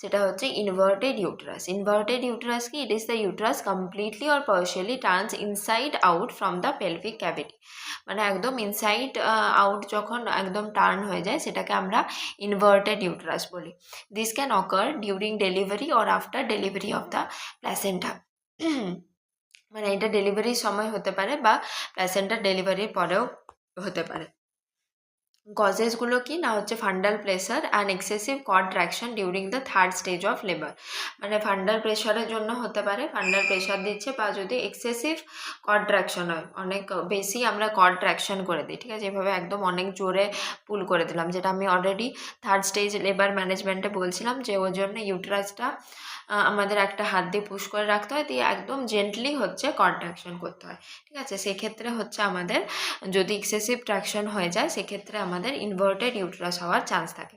সেটা হচ্ছে ইনভার্টেড ইউটেরাস। ইনভার্টেড ইউটেরাস কি, it is the uterus completely or partially turns inside out from the pelvic cavity, মানে একদম ইনসাইড আউট যখন একদম টার্ন হয়ে যায় সেটাকে আমরা ইনভার্টেড ইউটেরাস বলি। This can ochre during delivery or after delivery of the placenta, মানে এটা ডেলিভারির সময় হতে পারে বা প্ল্যাসেন্টার ডেলিভারির পরেও হতে পারে। কজেসগুলো কি না হচ্ছে fundal pressure and excessive cord traction during the third stage of labour. মানে ফান্ডাল প্রেশারের জন্য হতে পারে, ফান্ডাল প্রেশার দিচ্ছে, বা যদি এক্সেসিভ কর্ড ট্র্যাকশন হয়, অনেক বেশি আমরা কর্ড ট্র্যাকশন করে দিই, ঠিক আছে, এভাবে একদম অনেক জোরে পুল করে দিলাম, যেটা আমি অলরেডি থার্ড স্টেজ লেবার ম্যানেজমেন্টে বলছিলাম যে ওর জন্য ইউটেরাসটা আমাদের একটা হাত দিয়ে পুশ করে রাখতে হয়, দিয়ে একদম জেন্টলি হচ্ছে কন্ট্রাকশন করতে হয়, ঠিক আছে। সেক্ষেত্রে হচ্ছে আমাদের যদি এক্সেসিভ ট্র্যাকশন হয়ে যায় সেক্ষেত্রে আমাদের ইনভার্টেড ইউটেরাস হওয়ার চান্স থাকে,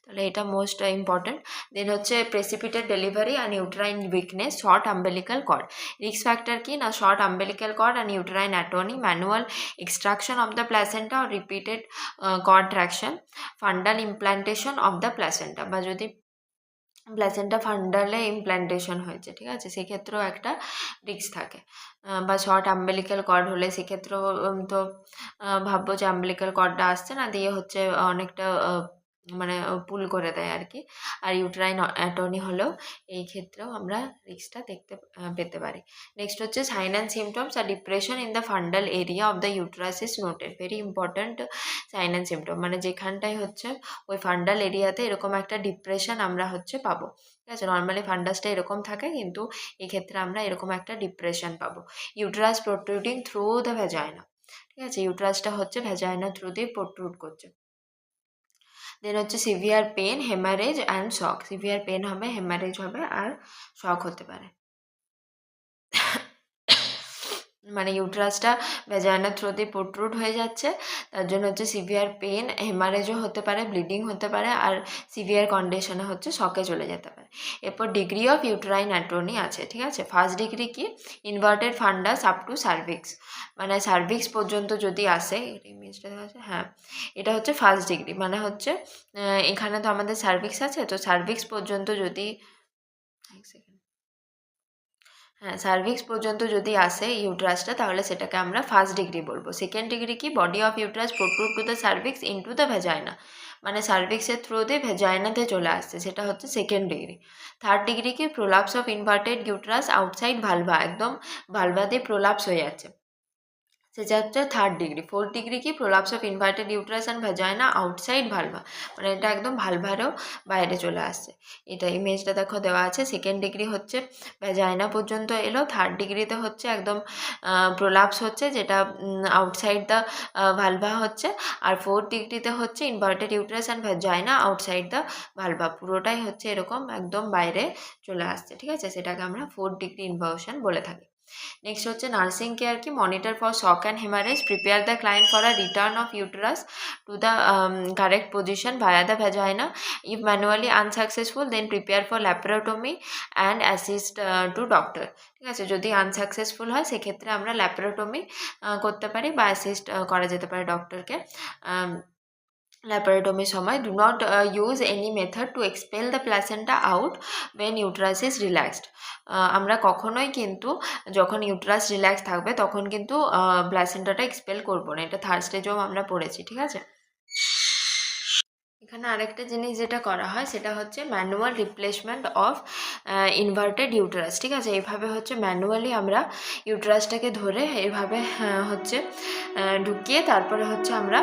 তাহলে এটা মোস্ট ইম্পর্টেন্ট। দেন হচ্ছে precipitated delivery and uterine weakness, short umbilical cord. Risk factor কি না short umbilical cord and uterine atony, manual extraction of the placenta or repeated cord traction, fundal implantation of the placenta, বা যদি প্ল্যাসেন্টা ফান্ডালে ইমপ্ল্যান্টেশন হয়েছে, ঠিক আছে, সেক্ষেত্রেও একটা রিস্ক থাকে। বা শর্ট আম্বেলিক্যাল কর্ড হলে সেক্ষেত্রেও তো ভাববো যে আম্বেলিক্যাল কর্ডটা আসছে না, দিয়ে হচ্ছে অনেকটা মানে পুল করে দেয় আর কি। আর ইউটেরাইন অ্যাটর্নি হলেও এই ক্ষেত্রেও আমরা রিস্কটা দেখতে পেতে পারি। নেক্সট হচ্ছে সাইন অ্যান্ড সিমটমস আর depression in the fundal area of the uterus is noted. Very important sign and symptom, মানে যেখানটায় হচ্ছে ওই ফান্ডাল এরিয়াতে এরকম একটা ডিপ্রেশন আমরা হচ্ছে পাবো, ঠিক আছে। নর্মালি ফান্ডাসটা এরকম থাকে, কিন্তু এক্ষেত্রে আমরা এরকম একটা ডিপ্রেশন পাবো। ইউটেরাস প্রোট্রুডিং থ্রু দ্য ভ্যাজাইনা, ঠিক আছে, ইউটেরাসটা হচ্ছে ভ্যাজাইনা থ্রু দিয়ে প্রোট্রুড করছে। দেন হচ্ছে severe pen, haemorrhage and shock. Severe pen হবে, হেমারেজ হবে, আর শক হতে পারে। মানে ইউটেরাসটা ভ্যাজাইনার থ্রু দিয়ে প্রোট্রুড হয়ে যাচ্ছে, তার জন্য হচ্ছে সিভিয়ার পেন, হেমারেজও হতে পারে, ব্লিডিং হতে পারে, আর সিভিয়ার কন্ডিশনে হচ্ছে শকে চলে যেতে পারে। এরপর ডিগ্রি অফ ইউটেরাইন অ্যাটর্নি আছে, ঠিক আছে। ফার্স্ট ডিগ্রি কি ইনভার্টেড ফান্ডাস আপ টু সার্ভিক্স, মানে সার্ভিক্স পর্যন্ত যদি আসে, ইমেজটা আছে, হ্যাঁ, এটা হচ্ছে ফার্স্ট ডিগ্রি, মানে হচ্ছে এখানে তো আমাদের সার্ভিক্স আছে, তো সার্ভিক্স পর্যন্ত যদি, এক সেকেন্ড, হ্যাঁ, সার্ভিক্স পর্যন্ত যদি আসে ইউটেরাসটা, তাহলে সেটাকে আমরা ফার্স্ট ডিগ্রি বলবো। সেকেন্ড ডিগ্রি কি body of uterus protrude to the cervix into the vagina, মানে সার্ভিক্সের থ্রু দিয়ে ভ্যাজাইনাতে চলে আসছে, সেটা হচ্ছে সেকেন্ড ডিগ্রি। থার্ড ডিগ্রি কি prolapse of inverted uterus outside vulva, একদম ভালভা দিয়ে প্রোলাপস হয়ে যাচ্ছে, সেটা হচ্ছে থার্ড ডিগ্রি। ফোর্থ ডিগ্রি কি prolapse of inverted uterus and vagina outside vulva, মানে এটা একদম ভালভারও বাইরে চলে আসছে। এটা ইমেজটা দেখো দেওয়া আছে। সেকেন্ড ডিগ্রি হচ্ছে ভ্যাজাইনা পর্যন্ত এলো, থার্ড ডিগ্রিতে হচ্ছে একদম প্রোলাপস হচ্ছে, যেটা আউটসাইড দ্য ভালভা হচ্ছে, আর ফোর্থ ডিগ্রিতে হচ্ছে inverted uterus and vagina outside the vulva, পুরোটাই হচ্ছে এরকম একদম বাইরে চলে আসছে, ঠিক আছে, সেটাকে আমরা ফোর্থ ডিগ্রি ইনভার্সন বলে থাকি। নেক্সট হচ্ছে নার্সিং কেয়ার কি monitor for shock and haemorrhage, prepare the client for a return of uterus to the correct position via the vagina, if manually unsuccessful then prepare for laparotomy and assist to doctor, ঠিক আছে। যদি আনসাকসেসফুল হয় সেক্ষেত্রে আমরা ল্যাপারোটমি করতে পারি, বা অ্যাসিস্ট করা যেতে পারে ডক্টরকে ল্যাপারোটমির সময়। Do not use any method to expel the placenta out when uterus is relaxed. আমরা কখনোই কিন্তু যখন ইউটেরাস রিল্যাক্স থাকবে তখন কিন্তু প্ল্যাসেন্টাটা এক্সপেল করবো না, এটা থার্ড স্টেজেও আমরা পড়েছি, ঠিক আছে। এখানে আরেকটা জিনিস যেটা করা হয় সেটা হচ্ছে manual replacement of inverted uterus, ঠিক আছে। এইভাবে হচ্ছে ম্যানুয়ালি আমরা ইউটেরাসটাকে ধরে এইভাবে হচ্ছে ঢুকিয়ে তারপরে হচ্ছে আমরা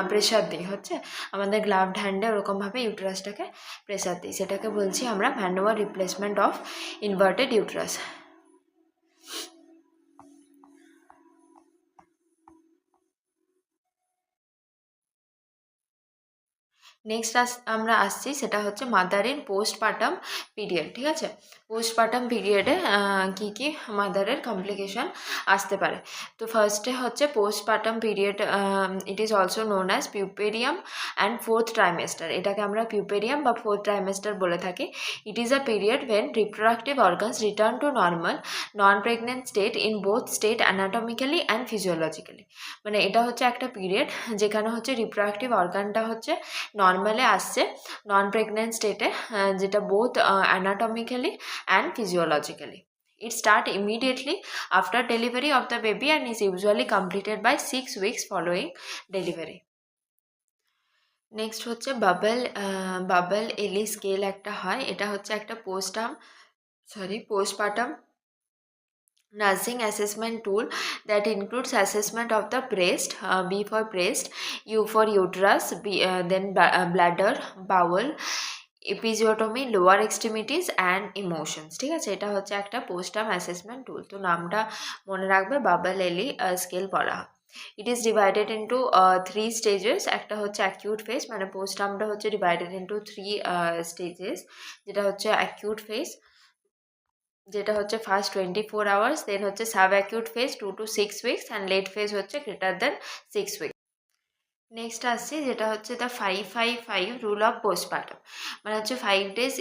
প্রেশার দিই, হচ্ছে আমাদের গ্লাভড হ্যান্ডে ওরকমভাবে ইউটেরাসটাকে প্রেশার দিই, সেটাকে বলছি আমরা manual replacement of inverted uterus. Next আমরা আসছি সেটা হচ্ছে মাদার ইন পোস্টপার্টাম পিরিয়ড, ঠিক আছে। পোস্টপার্টাম পিরিয়ডে কী কী মাদারের কমপ্লিকেশন আসতে পারে। তো ফার্স্টে হচ্ছে postpartum period, it is also known as puerperium and fourth trimester, এটাকে আমরা পিউপেরিয়াম বা ফোর্থ ট্রাইমেস্টার বলে থাকি। It is a period when reproductive organs return to normal non pregnant state in both state anatomically and physiologically, মানে এটা হচ্ছে একটা পিরিয়ড যেখানে হচ্ছে রিপ্রোডাক্টিভ অর্গানটা হচ্ছে নর্মালে আসছে নন প্রেগনেন্ট স্টেটে, যেটা both anatomically and physiologically. It start immediately after delivery of the baby and is usually completed by 6 weeks following delivery. Next হচ্ছে বাবল এলি স্কেল একটা হয়, এটা হচ্ছে একটা postpartum nursing assessment tool that includes assessment of the breast, B for breast, U for uterus, then bladder, bowel, episiotomy, lower extremities and emotions. ঠিক আছে, এটা হচ্ছে একটা পোস্টাম অ্যাসেসমেন্ট টুল। তো নামটা মনে রাখবে, বাবেল এলি স্কেল বলা হয়। It is divided into 3 stages. একটা হচ্ছে অ্যাকিউট ফেজ, মানে পোস্টামটা হচ্ছে ডিভাইডেড ইন্টু 3 স্টেজেস, যেটা হচ্ছে অ্যাকিউট ফেজ, যেটা হচ্ছে ফার্স্ট 24 আওয়ার্স, দেন হচ্ছে sub acute phase 2 to 6 weeks and let phase হচ্ছে গ্রেটার দেন 6 উইকস। নেক্সট আসছি যেটা হচ্ছে দ্য 5-5-5 রুল অফ পোস্টপার্টাম, মানে হচ্ছে 5 days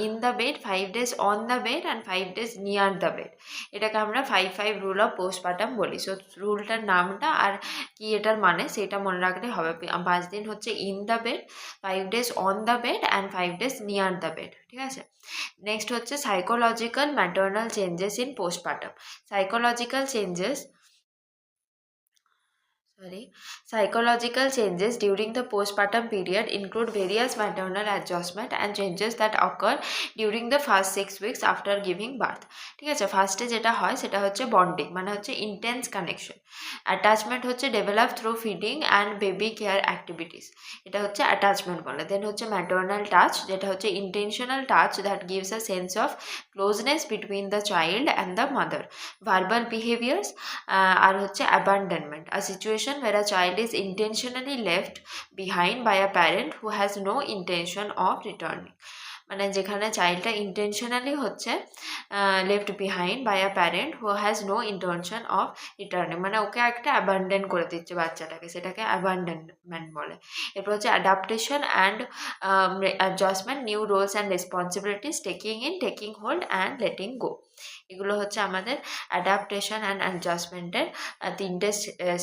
in the bed, 5 days on the bed and 5 days near the bed, এটাকে আমরা 5-5 রুল অফ পোস্টপার্টাম বলি। সো রুলটার নামটা আর কি এটার মানে সেটা মনে রাখলে হবে। 5 দিন হচ্ছে in the bed, 5 days on the bed and 5 days near the bed, ঠিক আছে। নেক্সট হচ্ছে psychological maternal changes in postpartum. Psychological changes Psychological changes during the postpartum period include various maternal adjustment and changes that occur during the first 6 weeks after giving birth. ঠিক আছে, ফার্স্টে যেটা হয় সেটা হচ্ছে বন্ডিং, মানে হচ্ছে ইন্টেন্স কানেকশন। অ্যাটাচমেন্ট হচ্ছে develop through feeding and baby care activities, এটা হচ্ছে অ্যাটাচমেন্ট বলে। দেন হচ্ছে ম্যাটার্নাল টাচ, যেটা হচ্ছে intentional touch that gives a sense of closeness between the child and the mother. Verbal behaviours আর হচ্ছে abandonment, a situation where a child is intentionally left behind by a parent who has no intention of returning, মানে যেখানে চাইল্ডটা ইন্টেনশনালি হচ্ছে left behind by a parent who has no intention of returning, মানে ওকে একটা অ্যাবান্ডন করে দিচ্ছে বাচ্চাটাকে, সেটাকে অ্যাবান্ডনমেন্ট বলে। এরপর হচ্ছে adaptation and adjustment, new roles and responsibilities, taking in, taking hold and letting go. এগুলো হচ্ছে আমাদের অ্যাডাপ্টেশন অ্যান্ড অ্যাডজাস্টমেন্টের 3টে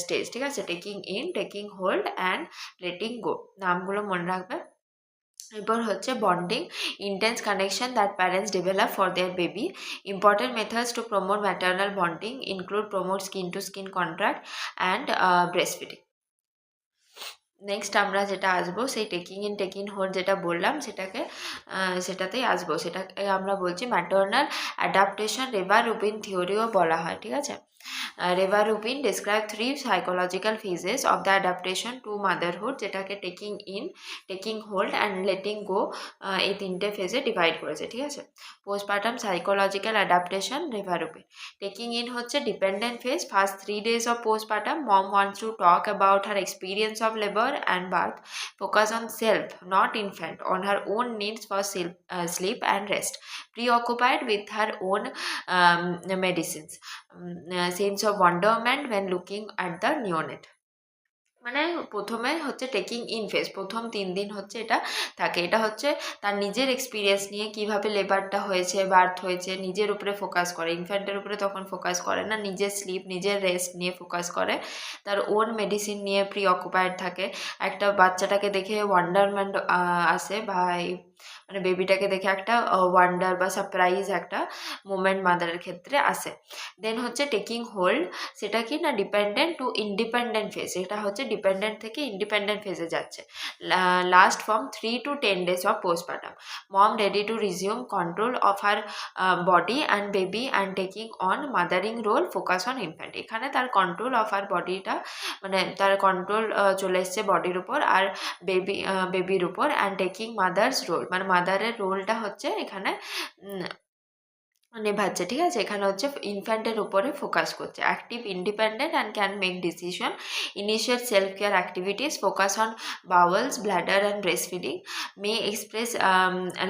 স্টেজ, ঠিক আছে। Taking in, taking hold and letting গো, নামগুলো মনে রাখবে। এরপর হচ্ছে bonding, intense connection that parents develop for their baby. Important methods to promote maternal bonding include promote skin to skin contact and breast feeding. Next আমরা যেটা আসবো সেই টেকিং ইন টেকিং হোল্ড যেটা বললাম সেটাতেই আসবো। সেটাকে আমরা বলছি ম্যাটার্নাল অ্যাডাপ্টেশন রেভার-রুবিন থিওরিও বলা হয়, ঠিক আছে। রেভার-রুবিন describe 3 psychological phases of the adaptation to motherhood, যেটাকে taking in, taking hold and letting go, এই 3টে ফেজে ডিভাইড করেছে, ঠিক আছে। Postpartum psychological adaptation Reva Rubin. Taking in হচ্ছে dependent phase, first 3 days of postpartum mom wants to talk about her experience of labor and birth, focus on self not infant, on her own needs for sleep and rest, preoccupied with her own medicines, sense of wonderment when looking at the neonate। মানে প্রথমে হচ্ছে টেকিং ইন ফেজ, প্রথম 3 দিন হচ্ছে এটা থাকে, এটা হচ্ছে তার নিজের এক্সপিরিয়েন্স নিয়ে, কিভাবে লেবারটা হয়েছে, বার্থ হয়েছে, নিজের উপরে ফোকাস করে, ইনফ্যান্টের উপরে তখন ফোকাস করে না, নিজের স্লিপ, নিজের রেস্ট নিয়ে ফোকাস করে, তার ওন মেডিসিন নিয়ে প্রি অকুপায়েড থাকে। একটা বাচ্চাটাকে দেখে ওয়ান্ডারমেন্ট আসে, বা মানে বেবিটাকে দেখে একটা ওয়ান্ডার বা সারপ্রাইজ একটা মোমেন্ট মাদারের ক্ষেত্রে আসে। দেন হচ্ছে টেকিং হোল্ড, সেটা কি না ডিপেন্ডেন্ট টু ইন্ডিপেন্ডেন্ট ফেজ, এটা হচ্ছে ডিপেন্ডেন্ট থেকে ইন্ডিপেন্ডেন্ট ফেজে যাচ্ছে। Last from 3 to 10 days of postpartum, mom ready to resume control of her body and baby and taking on mothering role, focus on infant. এখানে তার কন্ট্রোল অফ হার বডিটা, মানে তার কন্ট্রোল চলে এসছে বডির উপর আর বেবির উপর, অ্যান্ড টেকিং মাদার্স রোল, মানে মাদারের রোলটা হচ্ছে এখানে নেভাচ্ছে, ঠিক আছে। এখানে হচ্ছে ইনফ্যান্টের উপরে ফোকাস করছে। Active, independent and can make decision, initiate self care activities, focus on bowels, bladder and breast feeding, may express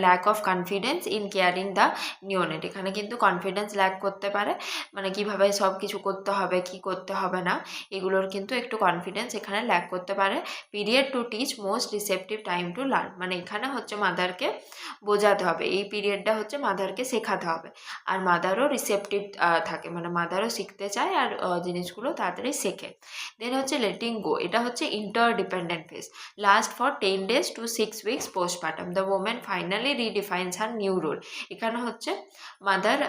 lack of confidence in caring the neonate. এখানে কিন্তু কনফিডেন্স ল্যাক করতে পারে, মানে কীভাবে সব কিছু করতে হবে, কি করতে হবে না, এগুলোর কিন্তু একটু কনফিডেন্স এখানে ল্যাক করতে পারে। Period to teach, most receptive time to learn, মানে এখানে হচ্ছে মাদারকে বোঝাতে হবে, এই পিরিয়ডটা হচ্ছে মাদারকে শেখাতে হবে, আর মাদারও রিসেপটিভ থাকে, মানে মাদারও শিখতে চায় আর জিনিসগুলো তাড়াতাড়ি শেখে। দেন হচ্ছে লেটিং গো, এটা হচ্ছে interdependent phase, last for 10 days to 6 weeks postpartum, the women finally redefines her new role. এখানে হচ্ছে মাদার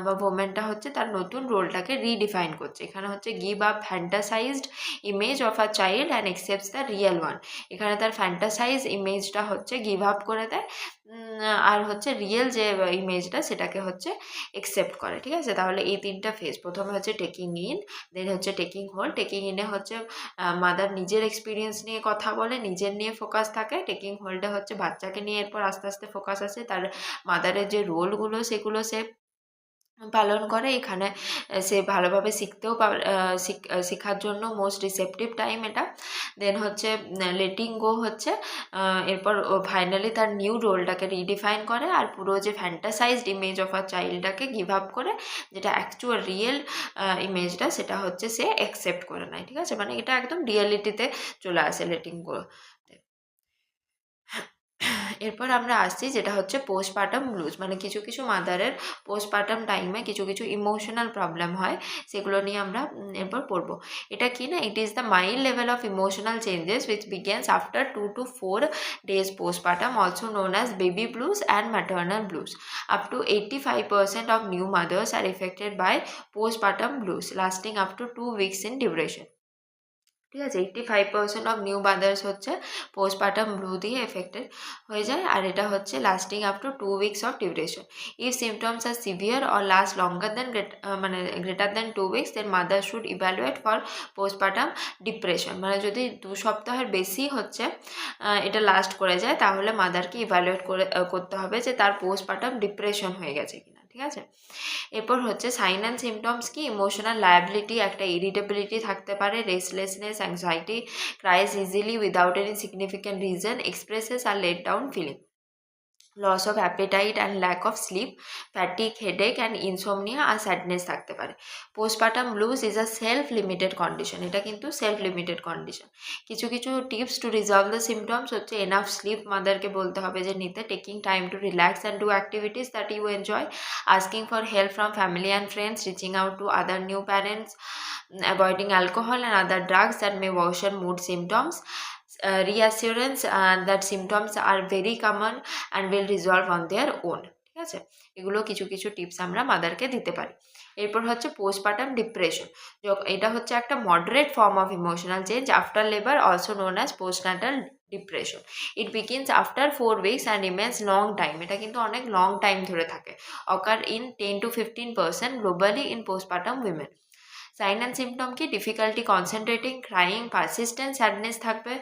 বা ওমেনটা হচ্ছে তার নতুন রোলটাকে রিডিফাইন করছে। এখানে হচ্ছে give up ফ্যান্টাসাইজড image of a child and accepts the real one. এখানে তার ফ্যান্টাসাইজ ইমেজটা হচ্ছে গিভ আপ করে দেয়, আর হচ্ছে রিয়েল যে ইমেজটা সেটাকে হচ্ছে একসেপ্ট করে, ঠিক আছে। তাহলে এই 3টা ফেজ, প্রথমে হচ্ছে টেকিং ইন, দেন হচ্ছে টেকিং হোল্ড। টেকিং ইনে হচ্ছে মাদার নিজের এক্সপিরিয়েন্স নিয়ে কথা বলে, নিজের নিয়ে ফোকাস থাকে। টেকিং হোল্ডে হচ্ছে বাচ্চাকে নিয়ে এরপর আস্তে আস্তে ফোকাস আসে, তার মাদারের যে রোলগুলো সেগুলো সে পালন করে। এখানে সে ভালোভাবে শিখতেও শেখার জন্য মোস্ট রিসেপটিভ টাইম এটা। দেন হচ্ছে লেটিং গো হচ্ছে এরপর ফাইনালি তার নিউ রোলটাকে রিডিফাইন করে, আর পুরো যে ফ্যান্টাসাইজড ইমেজ অফ আ চাইল্ডটাকে গিভ আপ করে, যেটা অ্যাকচুয়াল রিয়েল ইমেজটা, সেটা হচ্ছে সে অ্যাকসেপ্ট করে নেয়, ঠিক আছে। মানে এটা একদম রিয়ালিটিতে চলে আসে লেটিং গো। এরপর আমরা আসছি যেটা হচ্ছে পোস্টপার্টাম ব্লুজ। মানে কিছু কিছু মাদারের পোস্টপার্টাম টাইমে কিছু কিছু ইমোশনাল প্রবলেম হয়, সেগুলো নিয়ে আমরা এরপর পড়বো। এটা কি না, it is the mild level of emotional changes which begins after 2 to 4 days postpartum, also known as baby blues and maternal blues. Up to 85% of new mothers are affected by postpartum blues, lasting up to 2 weeks in duration. ঠিক আছে, 85% অফ নিউ মাদার্স হচ্ছে পোস্টপার্টাম ব্লু দিয়ে এফেক্টেড হয়ে যায়, আর এটা হচ্ছে lasting up to 2 weeks of duration. If symptoms are severe or last longer than greater than 2 weeks, then mother should evaluate for postpartum depression. মানে যদি 2 সপ্তাহের বেশি হচ্ছে এটা লাস্ট করে যায়, তাহলে মাদারকে ইভ্যালুয়েট করতে হবে যে তার পোস্টপার্টাম ডিপ্রেশন হয়ে গেছে কিনা, ঠিক আছে। এরপর হচ্ছে সাইন অ্যান্ড সিমটমস কি, ইমোশনাল লায়াবিলিটি, একটা ইরিটেবিলিটি থাকতে পারে, restlessness, anxiety, cries easily without any significant reason, expresses আর let down feeling, loss of appetite and lack of sleep, fatigue, headache and insomnia আর স্যাডনেস থাকতে পারে। Postpartum blues is a self limited condition, এটা কিন্তু সেলফ লিমিটেড কন্ডিশন। কিছু কিছু tips to resolve the symptoms হচ্ছে এনাফ স্লিপ মাদারকে বলতে হবে যে নিতে, taking time to relax and do activities that you enjoy, asking for help from family and friends, reaching out to other new parents, avoiding alcohol and other drugs that may worsen mood symptoms, reassurance that symptoms are very common and will resolve on their own, ঠিক আছে। এগুলো কিছু কিছু টিপস আমরা মাদারকে দিতে পারি। এরপর হচ্ছে পোস্টপার্টাম ডিপ্রেশন, এটা হচ্ছে একটা moderate form of emotional change after labour, also known as postnatal depression. It begins after 4 weeks and remains long time, এটা কিন্তু অনেক লং টাইম ধরে থাকে। Occur in 10 to 15% globally in postpartum women. Sign and symptom কি, difficulty concentrating, crying, persistent sadness থাকবে,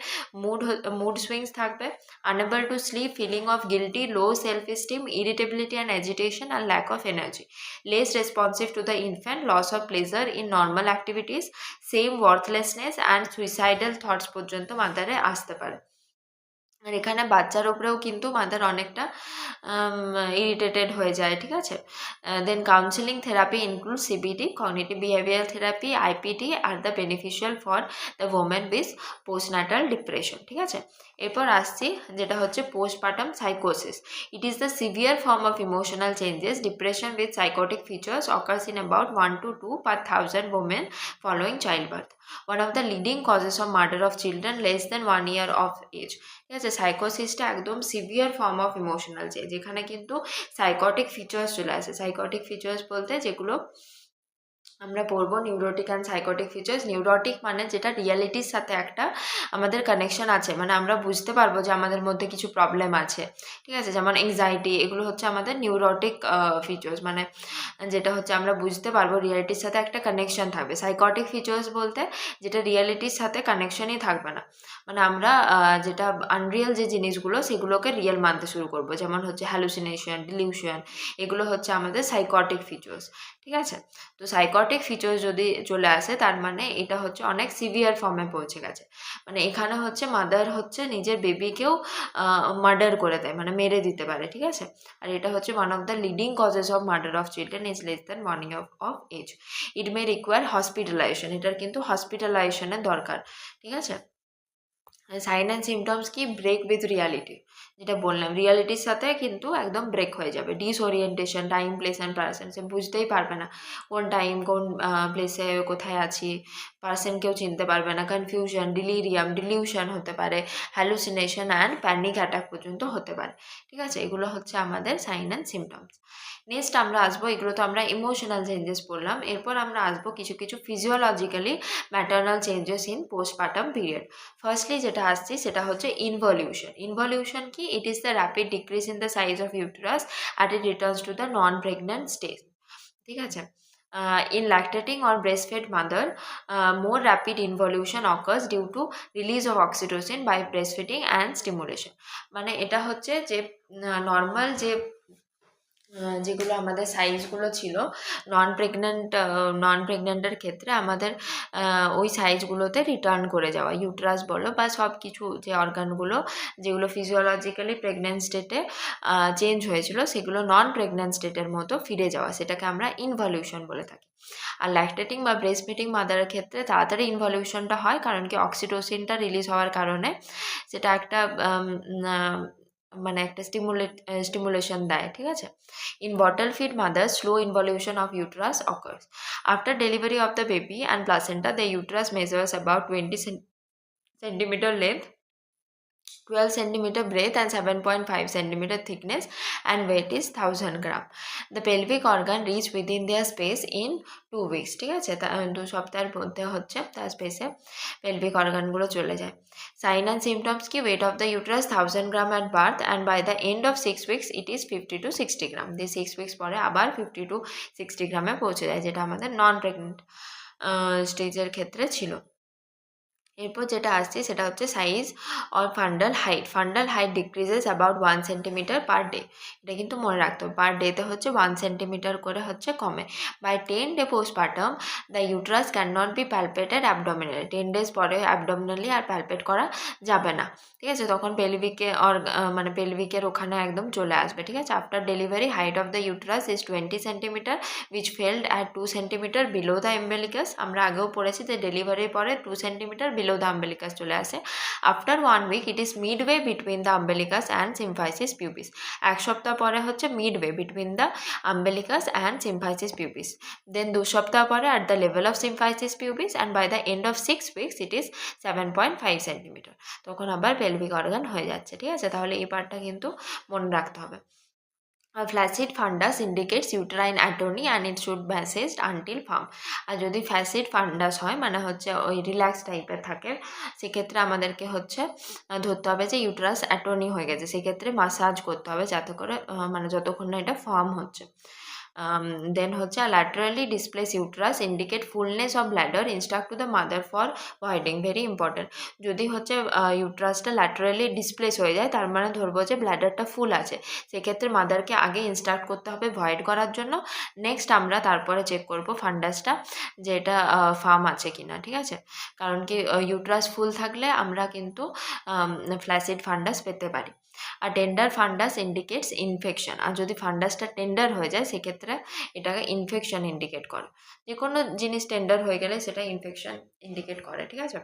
মুড সুইংস থাকবে, unable to sleep, feeling of guilty, low self esteem, irritability and agitation আর lack of energy, less responsive to the infant, loss of pleasure in normal activities, same worthlessness and suicidal thoughts পর্যন্ত মাদারে আসতে পারে। আর এখানে বাচ্চার ওপরেও কিন্তু মাদার অনেকটা ইরিটেটেড হয়ে যায়, ঠিক আছে। Then counselling therapy include CBT, cognitive behaviour therapy, IPT are the beneficial for the women with postnatal depression, ঠিক আছে। এরপর আসছি যেটা হচ্ছে পোস্টপার্টাম সাইকোসিস। It is the severe form of emotional changes, depression with psychotic features, occurs in about 1 to 2 per 1000 women following childbirth. One of the leading causes of murder of children less than 1 year of age, ঠিক আছে। সাইকোসিসটা একদম severe form of emotional change, যেখানে কিন্তু সাইকোটিক ফিচার্স চলে আসে। সাইকোটিক ফিচার্স বলতে যেগুলো আমরা পড়বো neurotic and psychotic features. Neurotic মানে যেটা রিয়ালিটির সাথে একটা আমাদের কানেকশন আছে, মানে আমরা বুঝতে পারবো যে আমাদের মধ্যে কিছু প্রবলেম আছে, ঠিক আছে। যেমন এংজাইটি, এগুলো হচ্ছে আমাদের নিউরোটিক ফিচার্স, মানে যেটা হচ্ছে আমরা বুঝতে পারবো রিয়ালিটির সাথে একটা কানেকশন থাকবে। সাইকোটিক ফিচার্স বলতে যেটা রিয়ালিটির সাথে কানেকশনই থাকবে না, মানে আমরা যেটা আনরিয়েল যে জিনিসগুলো সেগুলোকে রিয়েল মানতে শুরু করবো, যেমন হচ্ছে হ্যালুসিনেশন, ডিলিউশন, এগুলো হচ্ছে আমাদের সাইকোটিক ফিচার্স, ঠিক আছে। তো সাইকোটিক ফিচার্স যদি চলে আসে তার মানে এটা হচ্ছে অনেক সিভিয়ার ফর্মে পৌঁছে গেছে, মানে এখানে হচ্ছে মাদার হচ্ছে নিজের বেবিকেও মার্ডার করে দেয়, মানে মেরে দিতে পারে, ঠিক আছে। আর এটা হচ্ছে one of the leading causes of murder of children is less than 1 year of age. It may require hospitalisation, এটার কিন্তু হসপিটালাইজেশনের দরকার, ঠিক আছে। সাইন অ্যান্ড সিমটমস কি, ব্রেক উইথ রিয়ালিটি, যেটা বললাম রিয়ালিটির সাথে কিন্তু একদম ব্রেক হয়ে যাবে। Disorientation, time, place and person, সে বুঝতেই পারবে না কোন টাইম কোন প্লেসে কোথায় আছি, পার্সন কেউ চিনতে পারবে না। কনফিউশন, ডিলিরিয়াম, ডিলিউশন হতে পারে, হ্যালুসিনেশন অ্যান্ড প্যানিক অ্যাটাক পর্যন্ত হতে পারে, ঠিক আছে। এগুলো হচ্ছে আমাদের সাইন অ্যান্ড সিমটমস। নেক্সট আমরা আসবো, এগুলো তো আমরা ইমোশনাল চেঞ্জেস পড়লাম, এরপর আমরা আসবো কিছু কিছু physiologically maternal changes in postpartum period. Firstly যেটা আসছি সেটা হচ্ছে ইনভলিউশন। ইনভলিউশন কি, it is the rapid decrease in the size of uterus at it returns to the non pregnant stage. ঠিক আছে। In lactating or breastfed mother, more rapid involution occurs due to release of oxytocin by breastfeeding and stimulation. মানে এটা হচ্ছে যে নর্মাল যে যেগুলো আমাদের সাইজগুলো ছিল নন প্রেগনেন্টের ক্ষেত্রে আমাদের ওই সাইজগুলোতে রিটার্ন করে যাওয়া, ইউট্রাস বলো বা সব কিছু যে অর্গানগুলো যেগুলো ফিজিওলজিক্যালি প্রেগনেন্ট স্টেটে চেঞ্জ হয়েছিল সেগুলো নন প্রেগনেন্ট স্টেটের মতো ফিরে যাওয়া, সেটাকে আমরা ইনভলিউশন বলে থাকি। আর ল্যাকটেটিং বা ব্রেস্ট ফিডিং মাদারের ক্ষেত্রে তাড়াতাড়ি ইনভলিউশনটা হয়, কারণ কি অক্সিটোসিনটা রিলিজ হওয়ার কারণে সেটা একটা মানে একটা স্টিমুলেশন দেয়। ঠিক আছে। In bottle feed mothers, slow involution of uterus occurs. After delivery of the baby and placenta, the uterus measures about 20 centimeter length, 12 centimeter breadth and 7.5 centimeter thickness, and weight is 1000 gram. The pelvic organ reach within their space in 2 weeks. ঠিক আছে, 2 সপ্তাহের মধ্যে হচ্ছে তার স্পেসে পেলভিক অর্গানগুলো চলে যায়। সাইন অ্যান্ড সিমটমস কি, weight of the uterus 1000 gram at birth and by the end of 6 weeks it is 50 to 60 gram. দিয়ে 6 weeks পরে আবার 50 to 60 গ্রামে পৌঁছে যায়, যেটা আমাদের নন প্রেগনেন্ট স্টেজের ক্ষেত্রে ছিল। এরপর যেটা আসছে সেটা হচ্ছে size or fundal height decreases about 1 centimetre per day. এটা কিন্তু মনে রাখতে হবে, পার ডেতে হচ্ছে 1 সেন্টিমিটার করে হচ্ছে কমে। By 10 day postpartum the uterus can not be palpated abdominally. 10 days পরে অ্যাবডোমিনালি আর প্যালপেট করা যাবে না। ঠিক আছে, তখন মানে পেলভিকের ওখানে একদম চলে আসবে। ঠিক আছে। After delivery height of the uterus is 20 centimetre which felled at 2 centimetre below the umbilicus. আমরা আগেও পড়েছি যে ডেলিভারির পরে 2 সেন্টিমিটার below the umbilicus চলে আসে। After 1 week it is midway between the umbilicus and symphysis pubis। এক সপ্তাহ পরে হচ্ছে midway between the umbilicus and symphysis pubis। দেন 2 সপ্তাহ পরে at the level of symphysis pubis and by the end of 6 weeks it is 7.5 centimeter। তখন আবার পেলভিক অর্গান হয়ে যাচ্ছে। ঠিক আছে, তাহলে এই পার্টটা কিন্তু মনে রাখতে হবে। A flaccid fundus indicates uterine atony and it should be massaged until firm। আর যদি ফ্ল্যাসিড ফান্ডাস হয় মানে হচ্ছে ওই রিল্যাক্স টাইপের থাকে, সেক্ষেত্রে আমাদেরকে হচ্ছে ধরতে হবে যে ইউটেরাস অ্যাটনি হয়ে গেছে, সেক্ষেত্রে মাসাজ করতে হবে যাতে করে মানে যতক্ষণ না এটা ফর্ম হচ্ছে। দেন হচ্ছে laterally displace uterus indicate fullness of bladder, instruct to the mother for voiding. Very important. যদি হচ্ছে ইউটেরাসটা ল্যাটারালি ডিসপ্লেস হয়ে যায় তার মানে ধরবো যে ব্ল্যাডারটা ফুল আছে, সেক্ষেত্রে মাদারকে আগে ইনস্ট্রাক্ট করতে হবে ভয়েড করার জন্য। নেক্সট আমরা তারপরে চেক করব ফান্ডাসটা যে এটা ফার্ম আছে কিনা। ঠিক আছে, কারণ কি ইউটেরাস ফুল থাকলে আমরা কিন্তু ফ্ল্যাসিড ফান্ডাস পেতে পারি। আর টেন্ডার ফান্ডাস ইন্ডিকেটস ইনফেকশন। আর যদি ফান্ডাসটা টেন্ডার হয়ে যায় সেক্ষেত্রে এটাকে ইনফেকশন ইন্ডিকেট করে। যে কোনো জিনিস টেন্ডার হয়ে গেলে সেটা ইনফেকশন ইন্ডিকেট করে। ঠিক আছে।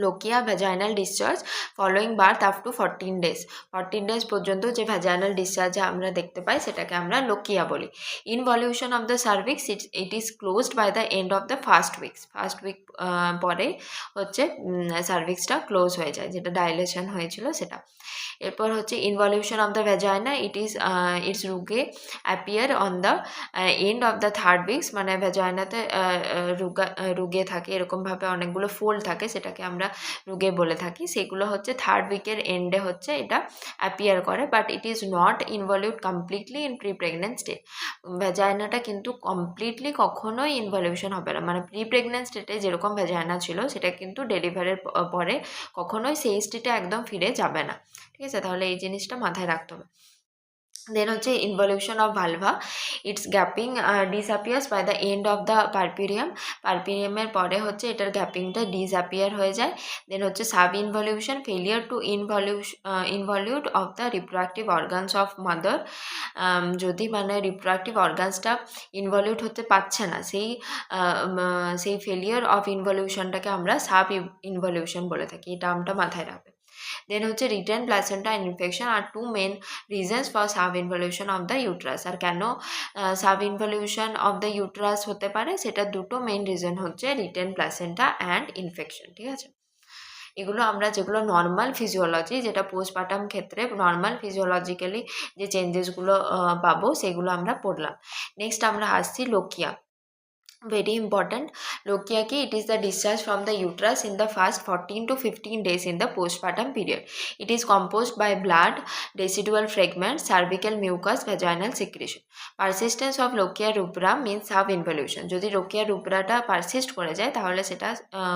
Lochia vaginal discharge following birth up to 14 days। 14 days পর্যন্ত যে ভ্যাজাইনাল ডিসচার্জ আমরা দেখতে পাই সেটাকে আমরা লোকিয়া বলি। Involution of the cervix it is closed by the end of the first week পরে হচ্ছে সার্ভিক্সটা ক্লোজ হয়ে যায়, যেটা ডাইলেশন হয়েছিল সেটা। এরপর হচ্ছে involution of the vagina its rugae appear on the end of the 3rd weeks। মানে ভ্যাজাইনাতে রুগে থাকে, এরকমভাবে অনেকগুলো ফোল্ড থাকে, সেটাকে আমরা রুগে বলে থাকি। সেগুলো হচ্ছে 3rd week-এর এন্ডে হচ্ছে এটা অ্যাপিয়ার করে, but it is not involute completely in pre pregnant state. ভ্যাজাইনাটা কিন্তু কমপ্লিটলি কখনোই ইনভলিউশন হবে না, মানে প্রি প্রেগনেন্ট স্টেটে যেরকম ভ্যাজাইনা ছিল সেটা কিন্তু ডেলিভারির পরে কখনোই সেই স্টেটে একদম ফিরে যাবে না। ঠিক আছে, তাহলে এই জিনিসটা মাথায় রাখতে হবে। দেন হচ্ছে involution of vulva, its gaping disappears by the end of the পারপিরিয়ামের পরে হচ্ছে এটার গ্যাপিংটা ডিসঅ্যাপিয়ার হয়ে যায়। দেন হচ্ছে sub involution, failure to involute of the reproductive organs of mother. যদি মানে রিপ্রোডাক্টিভ অর্গানসটা ইনভলিউট হতে পারছে না, সেই ফেলিয়ার অফ ইনভলিউশনটাকে আমরা সাব ইনভলিউশন বলে থাকি। এই টার্মটা মাথায় রাখবে। দেন হচ্ছে retained placenta and infection are 2 main reasons for sub involution of the uterus. আর কেন sub involution of the uterus হতে পারে সেটা দুটো মেন রিজন হচ্ছে রিটেন প্লাসেন্টা অ্যান্ড ইনফেকশন। ঠিক আছে, এগুলো আমরা যেগুলো নর্মাল ফিজিওলজি, যেটা পোস্টপার্টাম ক্ষেত্রে নর্মাল ফিজিওলজিক্যালি যে চেঞ্জেসগুলো পাবো সেগুলো আমরা পড়লাম। নেক্সট আমরা আসছি লোকিয়া। Very important. লোকিয়া কি? It is the discharge from the uterus in the first 14 to 15 days in the postpartum period. It is composed by blood, residual fragments, cervical mucus, vaginal secretion. Persistence of lochia rubra means sub-involution. যদি লোকিয়া রুব্রাটা পারসিস্ট করে যায় তাহলে সেটা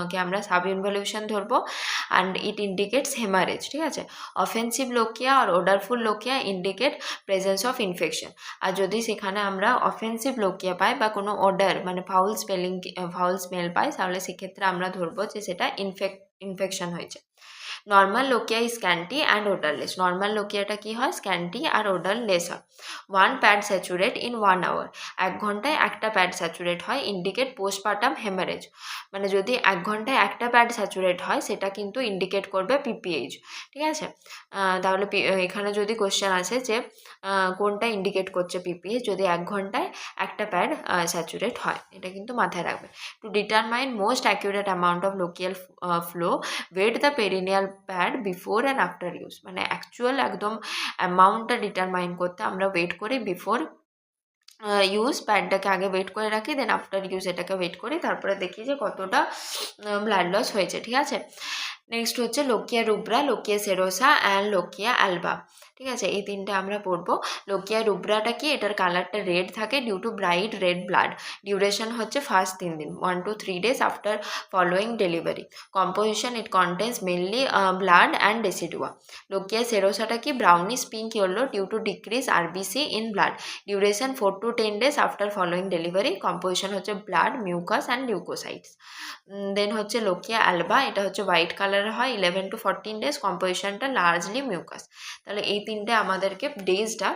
কে আমরা সাব ইনভলিউশন ধরবো, অ্যান্ড ইট ইন্ডিকেটস হেমারেজ। ঠিক আছে, অফেন্সিভ লোকিয়া আর odourful lochia indicate presence of infection. আর যদি সেখানে আমরা অফেন্সিভ লোকিয়া পাই বা কোনো ওডার মানে ফাউল স্মেল পাই তাহলে সেক্ষেত্রে আমরা ধরবো যে সেটা ইনফেকশন হয়েছে। Normal lochia is scanty and odourless. Normal লোকিয়াটা কি হয়? স্ক্যান্টি আর ওডারলেস হয়। 1 প্যাড স্যাচুরেট ইন 1 hour। 1 ঘন্টায় একটা প্যাড স্যাচুরেট হয়, ইন্ডিকেট পোস্টপার্টাম হেমারেজ। মানে যদি 1 ঘন্টায় একটা প্যাড স্যাচুরেট হয় সেটা কিন্তু ইন্ডিকেট করবে পিপিএইচ। ঠিক আছে, তাহলে এখানে যদি কোশ্চেন আসে যে কোনটা ইন্ডিকেট করছে পিপিএইচ, যদি 1 ঘন্টায় একটা প্যাড স্যাচুরেট হয়, এটা কিন্তু মাথায় রাখবে। To determine most accurate amount of lochial flow, weight the perineal pad before and after use. মানে অ্যাকচুয়াল একদম অ্যামাউন্টটা ডিটারমাইন করতে আমরা ওয়েট করি বিফোর ইউজ, প্যাডটাকে আগে ওয়েট করে রাখি, দেন আফটার ইউজ এটাকে ওয়েট করি, তারপরে দেখি যে কতটা ব্লাড লস হয়েছে। ঠিক আছে, নেক্সট হচ্ছে lochia রুব্রা, lochia serosa and lochia Alba. ঠিক আছে, এই তিনটে আমরা পড়বো। লোকিয়া রুব্রাটা কি? এটার কালারটা রেড থাকে due to bright red blood. Duration হচ্ছে ফার্স্ট 3 দিন, 1 to 3 days after following delivery. Composition, it contains mainly blood and decidua. Lochia সেরোসাটা কি? Brownish pink yellow due to decrease RBC in blood. Duration 4 to 10 days after following delivery. Composition হচ্ছে blood, mucus and leukocytes. Then হচ্ছে লোকিয়া অ্যালবা, এটা হচ্ছে হোয়াইট কালারের হয়, 11 to 14 days। কম্পোজিশনটা লার্জলি মিউকাস। তাহলে এই তিনটে আমাদেরকে ডেজটা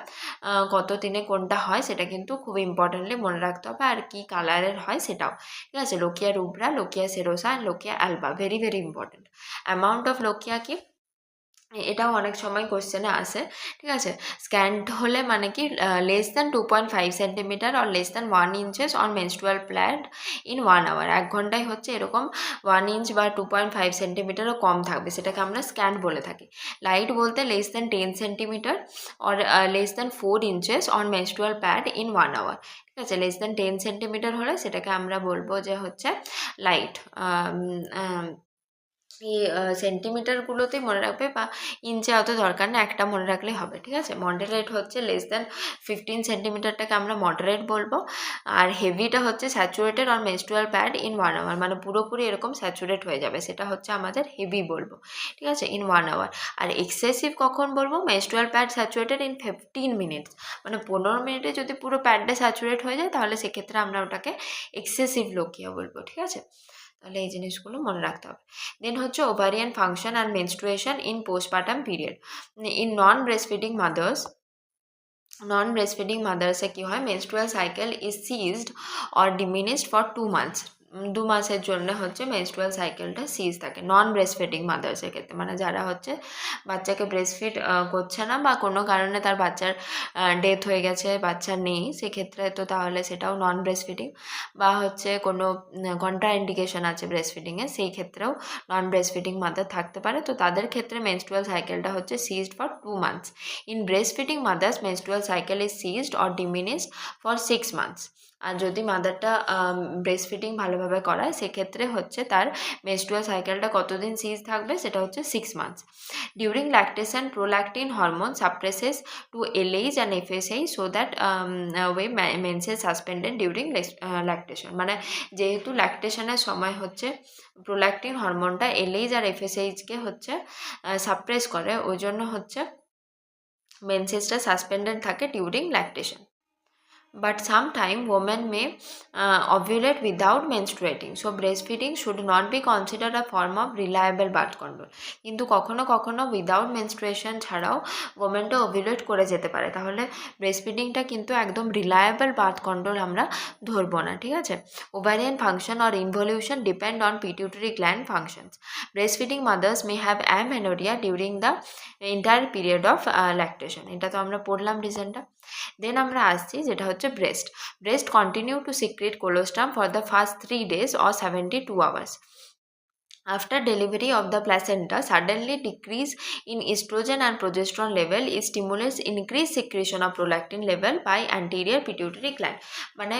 কত দিনে কোনটা হয় সেটা কিন্তু খুব ইম্পর্টেন্টলি মনে রাখতে হবে, আর কি কালারের হয় সেটাও। ঠিক আছে, lochia রুব্রা, lochia serosa and lochia Alba, very very important. Amount of lochia কি? এটাও অনেক সময় কোশ্চেনে আসে। ঠিক আছে, স্ক্যান্ড হলে মানে কি? Less than 2.5 centimetre or less than 1 inches on menstrual pad in 1 hour। 1 ঘন্টায় হচ্ছে এরকম 1 inch বা 2.5 সেন্টিমিটারও কম থাকবে, সেটাকে আমরা স্ক্যান্ড বলে থাকি। লাইট বলতে less than 10 centimetre or less than 4 inches on menstrual pad in 1 hour। ঠিক আছে, লেস দ্যান 10 সেন্টিমিটার হলে সেটাকে আমরা বলবো যে হচ্ছে লাইট। এই সেন্টিমিটারগুলোতেই মনে রাখবে, বা ইঞ্চে অত দরকার না, একটা মনে রাখলেই হবে। ঠিক আছে, মডারেট হচ্ছে লেস দ্যান 15 সেন্টিমিটারটাকে আমরা মডারেট বলবো, আর হেভিটা হচ্ছে saturated on menstrual pad in 1 hour। মানে পুরোপুরি এরকম স্যাচুরেট হয়ে যাবে, সেটা হচ্ছে আমাদের হেভি বলবো। ঠিক আছে, ইন 1 hour। আর এক্সেসিভ কখন বলবো? Menstrual pad saturated in 15 minutes। মানে 15 মিনিটে যদি পুরো প্যাডটা স্যাচুরেট হয়ে যায় তাহলে সেক্ষেত্রে আমরা ওটাকে এক্সেসিভ লোকিয়া বলবো। ঠিক আছে, তাহলে এই জিনিসগুলো মনে রাখতে হবে। দেন হচ্ছে ovarian function and menstruation in postpartum period. In non breastfeeding মাদার্সে কী হয়? Menstrual cycle is ceased or diminished for 2 months। 2 মাসের জন্য হচ্ছে মেনস্ট্রুয়াল সাইকেলটা সিজ থাকে নন ব্রেস্টফিডিং মাদার্সের ক্ষেত্রে। মানে যারা হচ্ছে বাচ্চাকে ব্রেস্টফিড করছে না বা কোনো কারণে তার বাচ্চার ডেথ হয়ে গেছে, বাচ্চা নেই, সেক্ষেত্রে তো তাহলে সেটাও নন ব্রেস্টফিডিং। বা হচ্ছে কোনো কন্ট্রা ইন্ডিকেশন আছে ব্রেস্টফিডিংয়ে, সেই ক্ষেত্রেও নন ব্রেস্টফিডিং মাদার থাকতে পারে। তো তাদের ক্ষেত্রে মেনস্ট্রুয়াল সাইকেলটা হচ্ছে ceased for 2 months। In breastfeeding mother's menstrual cycle is ceased or diminished for 6 months। আর যদি মাদারটা ব্রেস্টফিডিং ভালোভাবে করায় সেক্ষেত্রে হচ্ছে তার মেনস্ট্রুয়াল সাইকেলটা কতদিন সিজ থাকবে? সেটা হচ্ছে 6 months। During lactation prolactin hormone suppresses to LH and FSH so that way menses suspended during lactation. মানে যেহেতু ল্যাকটেশনের সময় হচ্ছে প্রোল্যাক্টিন হরমোনটা এলএইচ আর এফএসএইচকে হচ্ছে সাপ্রেস করে, ওই জন্য হচ্ছে মেন্সেসটা সাসপেন্ডেড থাকে during lactation. But sometime women may ovulate without menstruating, so breastfeeding should not be considered a form of reliable birth control। কিন্তু কখনো কখনো উইদাউট মেনস্ট্রুয়েশন ছাড়াও ওমেনটা ওভিউলেট করে যেতে পারে, তাহলে ব্রেস্টফিডিংটা কিন্তু একদম রিলায়েবল বার্থ কন্ট্রোল আমরা ধরবো না। ঠিক আছে, ovarian function or involution depend on pituitary gland functions. Breastfeeding mother's may have amenorrhoea during the entire period of lactation. এটা তো আমরা পড়লাম রিজনটা। দেন আমরা আসছি যেটা হচ্ছে breast continue to secrete colostrum for the first 3 days or 72 hours। After delivery of the placenta, suddenly decrease in estrogen and progesterone level stimulates increased secretion of prolactin level by anterior pituitary gland. মানে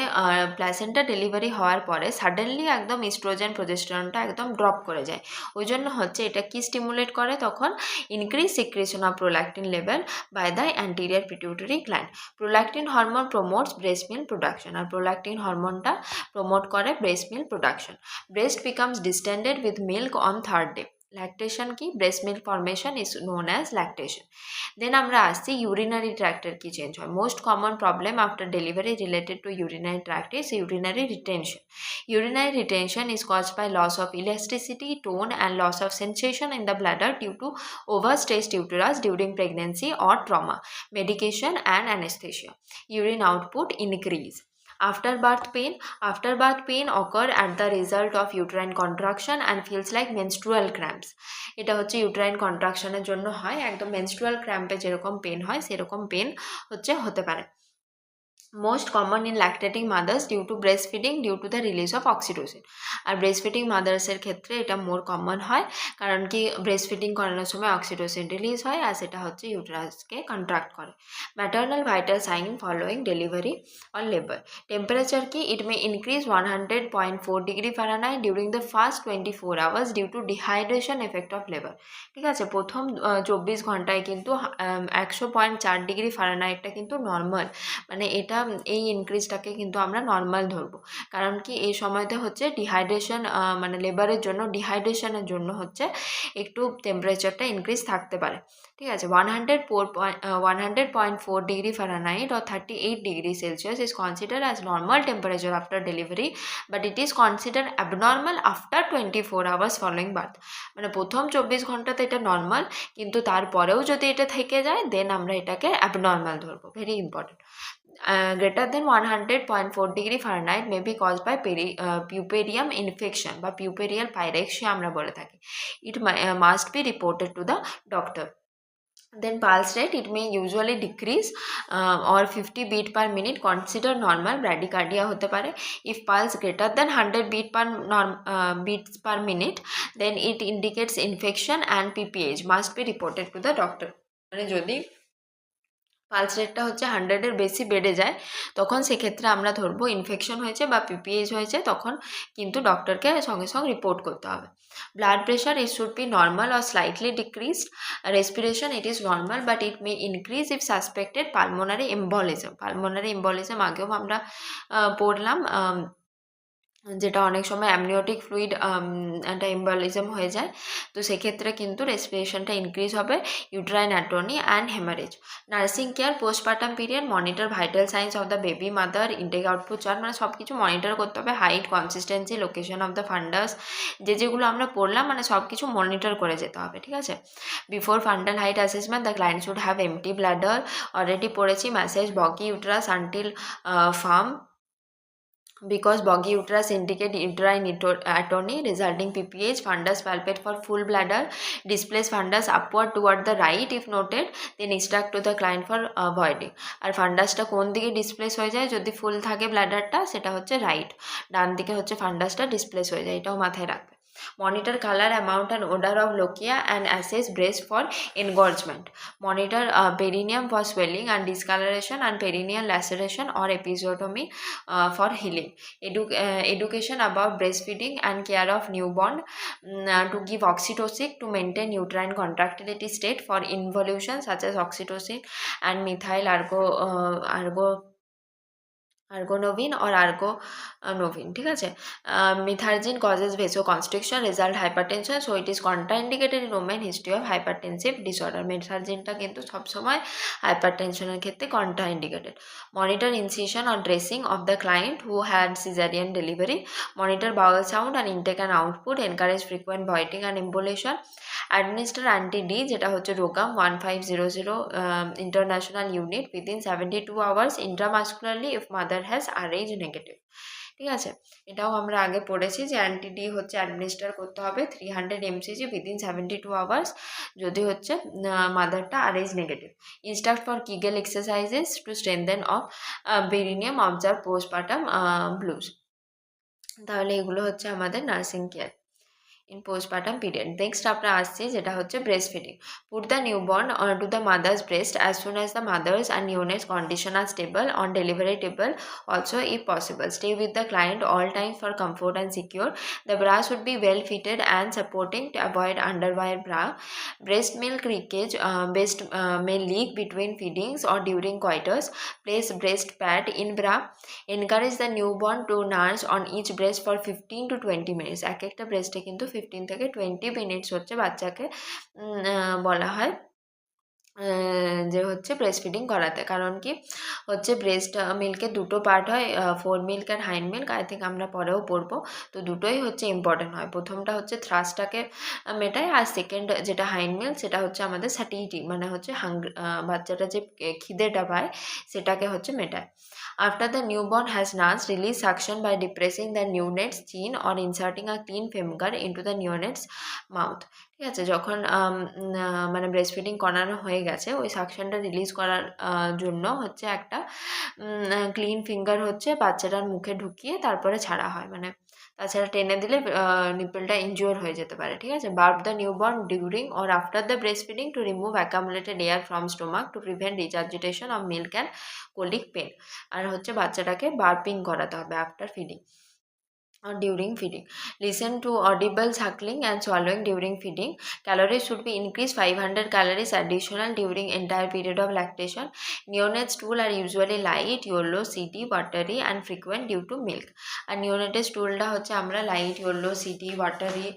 প্লাসেন্টা ডেলিভারি হওয়ার পরে সাডেনলি একদম ইস্ট্রোজেন প্রজেস্টেরনটা একদম ড্রপ করে যায়, ওই জন্য হচ্ছে এটা কি স্টিমুলেট করে তখন increase secretion of prolactin level by the anterior pituitary gland. Prolactin hormone promotes breast milk production, আর প্রোল্যাক্টিন হরমোনটা প্রমোট করে breast milk production. Breast becomes distended with milk on third day. Lactation কি breast milk formation is known as lactation. Then আমরা আসছি urinary tract এর কি চেঞ্জ হয়। Most common problem after delivery related to urinary tract is urinary retention. Urinary retention is caused by loss of elasticity, tone and loss of sensation in the bladder due to overstretched uterus during pregnancy or trauma, medication and anesthesia. Urine output increase. Afterbirth pain occur at the result of uterine contraction and feels like menstrual cramps. এটা হচ্ছে ইউট্রাইন কন্ট্রাকশনের জন্য হয়, একদম মেনস্ট্রুয়াল ক্র্যাম্পে যেরকম পেন হয় সেরকম পেন হতে পারে। Most common in lactating mothers due to breast feeding due to the release of oxytocin. আর ব্রেস্ট ফিডিং মাদার্সের ক্ষেত্রে এটা মোর কমন হয়, কারণ কি ব্রেস্ট ফিডিং করানোর সময় অক্সিটোসিন রিলিজ হয় আর সেটা হচ্ছে ইউটেরাসকে কন্ট্রাক্ট করে। Maternal vital sign following delivery or labour. Temperature কি it may increase 100.4 degree Fahrenheit during the first 24 hours due to dehydration effect of labour. ঠিক আছে, প্রথম 24 ঘন্টায় কিন্তু 100.4 ডিগ্রি ফারেনহাইটটা কিন্তু নর্মাল, মানে এটা এই ইনক্রিজটাকে কিন্তু আমরা নর্মাল ধরবো, কারণ কি এই সময়তে হচ্ছে ডিহাইড্রেশন, মানে লেবারের জন্য ডিহাইড্রেশনের জন্য হচ্ছে একটু টেম্পারেচারটা ইনক্রিজ থাকতে পারে। ঠিক আছে, 100.4 degree Fahrenheit or 38 degree Celsius is considered as normal temperature after delivery, but it is considered abnormal after 24 hours following birth. মানে প্রথম 24 ঘন্টাতে এটা নর্মাল, কিন্তু তারপরেও যদি এটা থেকে যায় দেন আমরা এটাকে অ্যাবনর্মাল ধরবো। Very important. Greater than 100.4 degree Fahrenheit may be caused by puerperium infection বা puerperal pyrexia আমরা বলে থাকি। It must be reported to the doctor. Then pulse rate, it may usually decrease or 50 beat per minute consider normal, bradycardia হতে পারে। If pulse greater than 100 beats per minute then it indicates infection and PPH must be reported to the doctor. মানে যদি পালস রেটটা হচ্ছে 100-এর বেশি বেড়ে যায় তখন সেক্ষেত্রে আমরা ধরবো ইনফেকশন হয়েছে বা পিপিএইচ হয়েছে, তখন কিন্তু ডক্টরকে সঙ্গে সঙ্গে রিপোর্ট করতে হবে। Blood pressure it should be normal or slightly decreased. Respiration it is normal but it may increase if suspected pulmonary embolism. Pulmonary embolism আগেও আমরা পড়লাম, যেটা অনেক সময় অ্যামনিওটিক ফ্লুইড একটা এম্বলিজম হয়ে যায়, তো সেক্ষেত্রে কিন্তু রেসপিরেশনটা ইনক্রিজ হবে। Uterine atony and haemorrhage. Nursing care postpartum period, monitor vital signs of the baby mother, intake output chart, মানে সব কিছু মনিটর করতে হবে। Height, consistency, location of the fundus, যেগুলো আমরা পড়লাম মানে সব কিছু মনিটর করে যেতে হবে। ঠিক আছে, before fundal height assessment the client should have empty bladder, already পড়েছি। Massage boggy uterus until firm because boggy uterus indicate uterine atony resulting PPH. Fundus palpate for full bladder. Displace fundus upward toward the right if noted, then instruct to the client for voiding. আর ফান্ডাসটা কোন দিকে ডিসপ্লেস হয়ে যায়, যদি ফুল থাকে ব্ল্যাডারটা সেটা হচ্ছে রাইট, ডান দিকে হচ্ছে ফান্ডাসটা ডিসপ্লেস হয়ে যায়, এটাও মাথায় রাখবে। Monitor color, amount and odor of lochia and assess breast for engorgement. Monitor perineum for swelling and discoloration and perineal laceration or episiotomy for healing. Education about breastfeeding and care of newborn, to give oxytocin to maintain uterine contractility state for involution such as oxytocin and methyl argonovin or argonovin. ঠিক আছে, মিথারজিন causes vasoconstriction, result hypertension, so it is contraindicated in women history of hypertensive disorder. মিথারজিনটা কিন্তু সবসময় হাইপারটেনশনের ক্ষেত্রে contraindicated. Monitor incision or dressing of the client who had cesarean delivery. Monitor bowel sound and intake and output. Encourage frequent voiding and emboliation. Administer anti-D, যেটা হচ্ছে রোগাম 1500 international unit within 72 hours intramuscularly if mother has RH negative. ঠিক আছে, এটাও আমরা আগে পড়েছি যে অ্যান্টি-ডি হচ্ছে অ্যাডমিনিস্টার করতে হবে 300 mcg within 72 hours যদি হচ্ছে মাদারটা RH negative. Instruct for Kegel exercises to strengthen of perineum observe postpartum blues. তাহলে এগুলো হচ্ছে আমাদের nursing care. in postpartum period. Next আমরা আসছি যেটা হচ্ছে breast feeding. Put the newborn onto the mother's breast as soon as the mother's and neonate's condition are stable on delivery table also if possible. Stay with the client all times for comfort and secure. The bra should be well fitted and supporting to avoid underwire bra. Breast milk leakage may leak between feedings or during coitus. Place breast pad in bra. Encourage the newborn to nurse on each breast for 15 to 20 minutes. এক একটা ব্রেস্টে কিন্তু 15 থেকে 20 মিনিটস হচ্ছে বাচ্চাকে বলা হয় যে হচ্ছে ব্রেস্ট ফিডিং করাতে। কারণ কি হচ্ছে ব্রেস্ট মিল্কের দুটো পার্ট হয়, ফোর মিল্ক আর হাইন্ড মিল্ক। আই থিঙ্ক আমরা পরেও পড়বো। তো দুটোই হচ্ছে ইম্পর্টেন্ট হয়। প্রথমটা হচ্ছে থ্রাস্টটাকে মেটায়, আর সেকেন্ড যেটা হাইন্ড মিল্ক সেটা হচ্ছে আমাদের স্যাটিটি, মানে হচ্ছে বাচ্চাটা যে খিদেটা পায় সেটাকে হচ্ছে মেটায়। After the newborn has nursed, release suction by depressing the neonate's chin or inserting a clean finger into the neonate's mouth. ঠিক আছে, যখন মানে ব্রেস্ট ফিডিং করানো হয়ে গেছে ওই সাকশনটা রিলিজ করার জন্য হচ্ছে একটা ক্লিন ফিঙ্গার হচ্ছে বাচ্চাটার মুখে ঢুকিয়ে তারপরে ছাড়া হয়, মানে তাছাড়া টেনে দিলে নিপলটা ইনজিওর হয়ে যেতে পারে। ঠিক আছে, burp the newborn during or after the breast feeding to remove accumulated air from stomach to prevent regurgitation of milk and colic pain. আর হচ্ছে বাচ্চাটাকে বার্পিং করাতে হবে after feeding or during feeding. Listen to audible suckling and swallowing during feeding. Calories should be increased 500 calories additional during entire period of lactation. Neonate stool are usually light, yellow, seedy, watery and frequent due to milk. আর neonate স্টুলটা হচ্ছে আমরা লাইট, ইয়েলো, সিডি, ওয়াটারি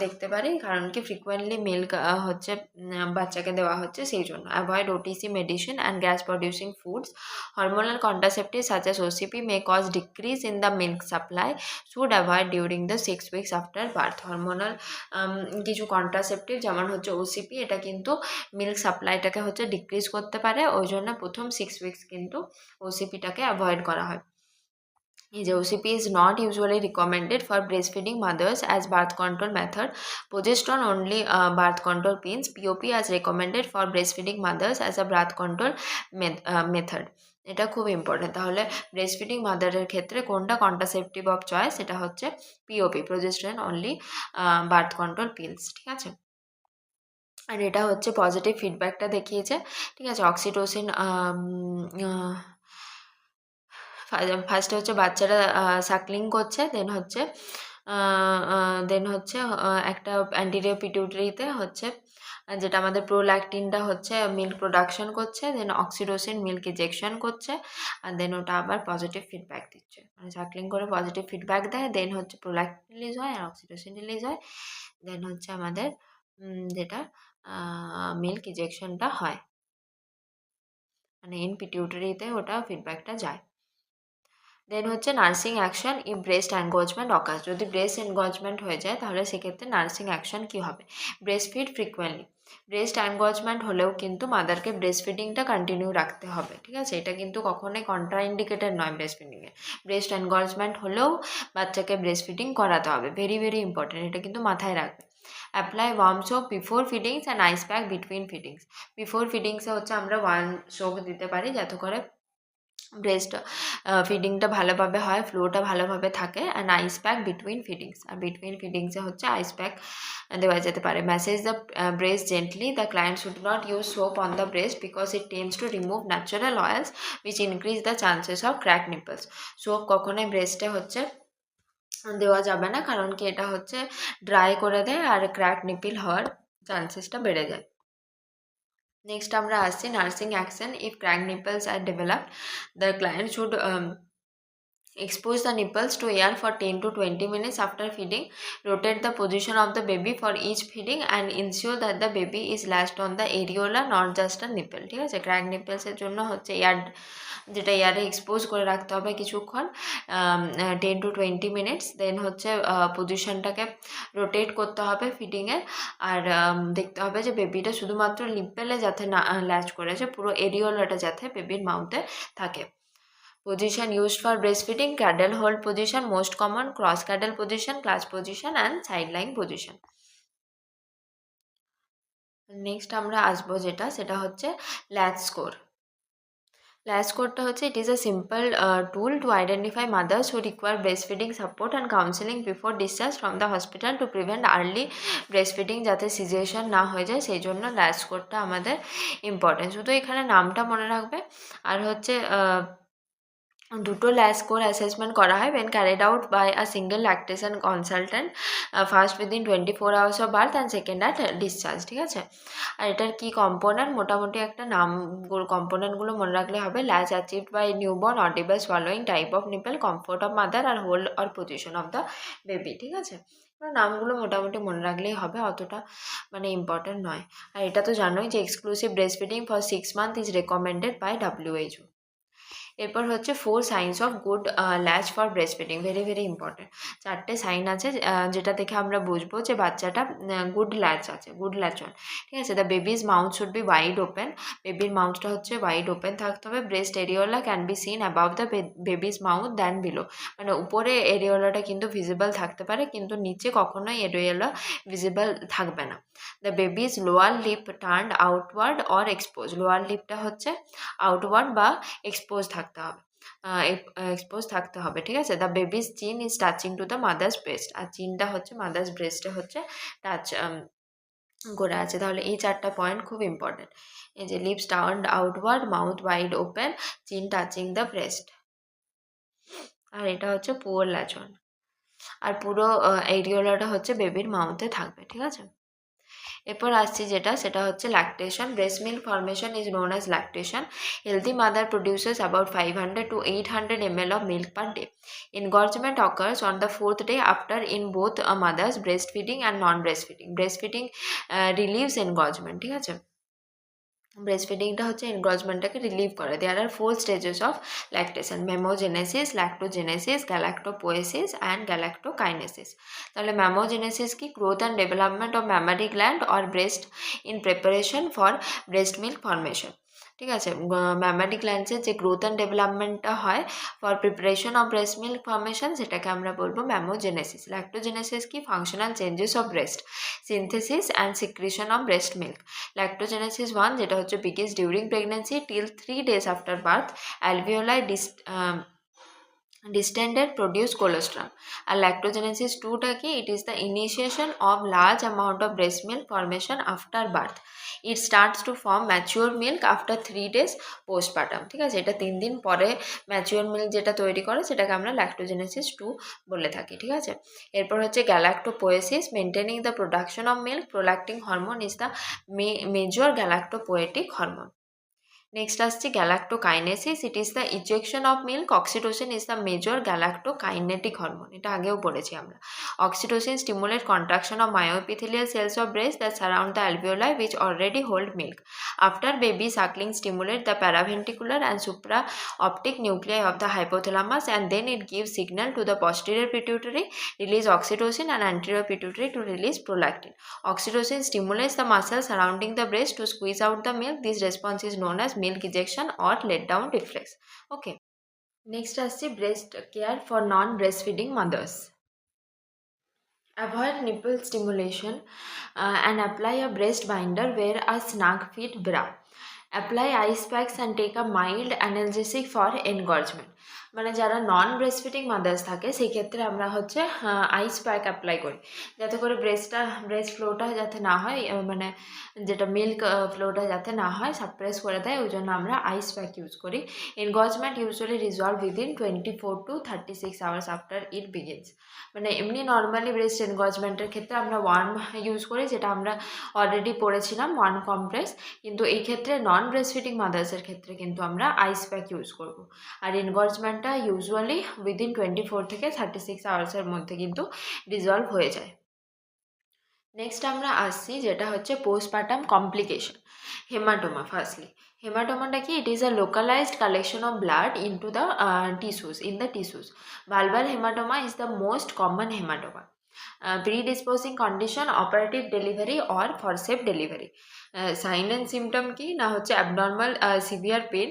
দেখতে পারি, কারণ কি ফ্রিকুয়েন্টলি মিল্ক হচ্ছে বাচ্চাকে দেওয়া হচ্ছে সেই জন্য। Avoid OTC medicine and gas producing foods. Hormonal contraceptives such as OCP may cause decrease in the milk supply. should avoid during the 6 weeks after birth. Hormonal কিছু কন্ট্রাসেপটিভ যেমন হচ্ছে ওসিপি, এটা কিন্তু মিল্ক সাপ্লাইটাকে হচ্ছে ডিক্রিজ করতে পারে, ওই জন্য প্রথম 6 উইকস কিন্তু ওসিপিটাকে অ্যাভয়েড করা হয়। The OCP is not usually recommended for breastfeeding mothers as birth control method. Progesterone only birth control pills. POP is recommended for breastfeeding mothers as a birth control method. এটা খুব ইম্পর্টেন্ট। তাহলে ব্রেস্টফিডিং মাদারের ক্ষেত্রে কোনটা কন্ট্রাসেপটিভ অফ চয়েস, সেটা হচ্ছে POP, progesterone only birth control pills. ঠিক আছে, আর এটা হচ্ছে পজিটিভ ফিডব্যাকটা দেখিয়েছে। ঠিক আছে, অক্সিটোসিন ফার্স্টে হচ্ছে বাচ্চারা সাকলিং করছে, দেন হচ্ছে একটা অ্যান্টিরিয়র পিটিউটারিতে হচ্ছে যেটা আমাদের প্রোল্যাকটিনটা হচ্ছে মিল্ক প্রোডাকশন করছে, দেন অক্সিটোসিন মিল্ক ইজেকশন করছে, আর দেন ওটা আবার পজিটিভ ফিডব্যাক দিচ্ছে, মানে সাকলিং করে পজিটিভ ফিডব্যাক দেয়, দেন হচ্ছে প্রোল্যাকটিন রিলিজ হয় আর অক্সিটোসিন রিলিজ হয়, দেন হচ্ছে আমাদের যেটা মিল্ক ইজেকশনটা হয়, মানে ইন পিটিউটারিতে ওটা ফিডব্যাকটা যায়। দেন হচ্ছে nursing action if breast engorgement occurs. যদি ব্রেস্ট এনগজমেন্ট হয়ে যায় তাহলে সেক্ষেত্রে নার্সিং অ্যাকশন কী হবে? Breast feed frequently. Breast engorgement হলেও কিন্তু মাদারকে ব্রেস্ট ফিডিংটা কন্টিনিউ রাখতে হবে। ঠিক আছে, এটা কিন্তু কখনোই কন্ট্রাইন্ডিকেটেড নয় ব্রেস্ট ফিডিংয়ে। ব্রেস্ট এনগজমেন্ট হলেও বাচ্চাকে ব্রেস্ট ফিডিং করাতে হবে, ভেরি ভেরি ইম্পর্টেন্ট, এটা কিন্তু মাথায় রাখবে। Apply warm soak before feedings and ice pack between feedings. Before ফিডিংসে হচ্ছে আমরা ওয়ার্ম সোক দিতে পারি যাতে করে ব্রেস্ট ফিডিংটা ভালোভাবে হয়, ফ্লোটা ভালোভাবে থাকে, and ice pack between feedings. আর বিটুইন ফিডিংসে হচ্ছে আইস প্যাক দেওয়া যেতে পারে। Massage the breast gently. The client should not use soap on the breast because it tends to remove natural oils which increase the chances of crack nipples. Soap কখনোই ব্রেস্টে হচ্ছে দেওয়া যাবে না, কারণ কি এটা হচ্ছে ড্রাই করে দেয় আর ক্র্যাক নিপিল হওয়ার চান্সেসটা বেড়ে যায়। নেক্সট আমরা আসছি nursing action if crack নিপলস R developed. The client should expose the nipples to air for 10 to 20 minutes after feeding. Rotate the position of the baby for each feeding and ensure that the baby is latched on the areola, not just a nipple. ঠিক আছে, ক্র্যাক নিপলসের জন্য হচ্ছে এয়ার, যেটা এয়ারে এক্সপোজ করে রাখতে হবে কিছুক্ষণ, 10 to 20 মিনিটস। দেন হচ্ছে পজিশনটাকে রোটেট করতে হবে ফিডিংয়ের, আর দেখতে হবে যে বেবিটা শুধুমাত্র নিপেলে যাতে না ল্যাচ করেছে, পুরো এরিওলাটা যাতে বেবির মাউথে থাকে। Position used for breastfeeding: cradle hold position, most common, cross cradle position, clutch position and sideline position. Next আমরা আসবো যেটা, সেটা হচ্ছে ল্যাচ স্কোর। ল্যাচ কোডটা হচ্ছে it is a simple tool to identify mother's who require breast feeding support and counselling before discharge from the hospital to prevent early breast feeding, যাতে সিচুয়েশন না হয়ে যায় সেই জন্য ল্যাচ কোডটা আমাদের ইম্পর্টেন্ট। শুধু এখানে নামটা মনে রাখবে। আর হচ্ছে দুটো ল্যাচ কোর অ্যাসেসমেন্ট করা হয় when carried out by a single lactation consultant, first within 24 hours of birth and second at discharge, ঠিক আছে। আর এটার কি কম্পোনেন্ট, মোটামুটি একটা নাম কম্পোনেন্টগুলো মনে রাখলে হবে। Latch achieved by newborn audible swallowing, type of nipple, comfort of mother আর hold or position of the baby, ঠিক আছে। নামগুলো মোটামুটি মনে রাখলেই হবে, অতটা মানে ইম্পর্টেন্ট নয়। আর এটা তো জানোই যে exclusive breast feeding for 6 months is recommended by WHO। এরপর হচ্ছে 4 signs of good latch for breast feeding, very very important. 4টে সাইন আছে যেটা দেখে আমরা বুঝবো যে বাচ্চাটা গুড ল্যাচ আছে, গুড ল্যাচ অন, ঠিক আছে। The baby's mouth should be wide open, বেবির মাউথটা হচ্ছে ওয়াইড ওপেন থাকতে হবে। Breast areola can be seen above the baby's mouth than below, মানে উপরে এরিওলাটা কিন্তু ভিজিবল থাকতে পারে, কিন্তু নিচে কখনোই এরিওলা ভিজিবল থাকবে না। The baby's lower lip turned outward or expose, lower লিপটা হচ্ছে আউটওয়ার্ড বা এক্সপোজ থাকতে হবে, এক্সপোজ থাকতে হবে, ঠিক আছে। The baby's chin is touching to the mother's breast, আর চিনটা হচ্ছে মাদার্স ব্রেস্টে হচ্ছে টাচ করে আছে। তাহলে এই 4টা পয়েন্ট খুব ইম্পর্টেন্ট, এই যে lips turned outward, mouth wide open, chin touching the breast, আর এটা হচ্ছে পুয়ার ল্যাচন, আর পুরো এরিওলাটা হচ্ছে বেবির মাউথে থাকবে, ঠিক আছে। এরপর আসছি যেটা, সেটা হচ্ছে lactation. Breast milk formation is known as lactation. Healthy mother produces about 500 to 800 ml of milk per day. Engorgement occurs on the 4th day after in both a mother's breastfeeding and non-breastfeeding. Breastfeeding relieves engorgement, ঠিক আছে। ব্রেস্টফিডিংটা হচ্ছে এনগ্রজমেন্টটাকে রিলিভ করে। There are 4 stages of lactation: mammogenesis, lactogenesis, galactopoiesis and galactokinesis. তাহলে মেমোজেনেসিস কি? Growth and development of mammary gland or breast in preparation for breast milk formation, ঠিক আছে। ম্যামারি গ্ল্যান্ডসের যে গ্রোথ অ্যান্ড ডেভেলপমেন্টটা হয় for preparation of breast milk formation, সেটাকে আমরা বলবো ম্যামোজেনেসিস। ল্যাক্টোজেনেসিস কি? Functional changes of breast, synthesis and secretion of breast milk. Lactogenesis 1, যেটা হচ্ছে biggest during pregnancy till 3 days after birth, alveoli distended produce colostrum. আর ল্যাক্টোজেনেসিস 2টা কি? It is the initiation of large amount of breast milk formation after birth. It starts to form mature milk after 3 days postpartum, ঠিক আছে। এটা 3 দিন পরে ম্যাচিওর মিল্ক যেটা তৈরি করে সেটাকে আমরা ল্যাক্টোজেনেসিস 2 বলে থাকি, ঠিক আছে। এরপর হচ্ছে galactopoiesis, maintaining the production of milk. Prolactin hormone is the major galactopoietic hormone. Next আসছে galactokinesis, it is the ejection of milk. Oxytocin is the major galactokinetic hormone, এটা আগেও পড়েছি আমরা। Oxytocin stimulate contraction of myoepithelial cells of breast that surround the alveoli which already hold milk. After baby suckling stimulate the paraventricular and supraoptic nuclei of the hypothalamus, and then it gives signal to the posterior pituitary release oxytocin and anterior pituitary to release prolactin. Oxytocin stimulates the muscle surrounding the breast to squeeze out the milk. This response is known as milk ejection or let down reflex. Okay. Next আসছে breast care for non-breastfeeding mothers. Avoid nipple stimulation and apply a breast binder. Wear a snug fit bra. Apply ice packs and take a mild analgesic for engorgement. মানে যারা নন ব্রেস্টফিডিং মাদার্স থাকে সেই ক্ষেত্রে আমরা হচ্ছে আইস প্যাক অ্যাপ্লাই করি, যাতে করে ব্রেস্ট ফ্লোটা যাতে না হয়, মানে যেটা মিল্ক ফ্লোটা যাতে না হয়, সাপ্রেস করে দেয়, ওই জন্য আমরা আইস প্যাক ইউজ করি। Engorgement usually resolve within 24 to 36 hours after it begins. মানে এমনি নর্মালি ব্রেস্ট এনগর্জমেন্টের ক্ষেত্রে আমরা ওয়ার্ম ইউজ করি, যেটা আমরা অলরেডি পড়েছিলাম, ওয়ার্ম কম্প্রেস। কিন্তু এই ক্ষেত্রে নন ব্রেস্টফিডিং মাদার্সের ক্ষেত্রে কিন্তু আমরা আইস প্যাক ইউজ করব। আর এনগর্জমেন্টটা ইউজুয়ালি উইদিন 24 থেকে 36 আওয়ার্সের মধ্যে কিন্তু রিজলভ হয়ে যায়। নেক্সট আমরা আসছি যেটা হচ্ছে পোস্টপার্টাম কমপ্লিকেশন। হেমাটোমা। ফার্স্টলি হেমাটোমাটা কি? It is a localised collection of blood into the tissues. Vulval haematoma is the most common haematoma. Predisposing condition, operative delivery or forcep delivery. Sign and symptom কি? না হচ্ছে abnormal severe pain,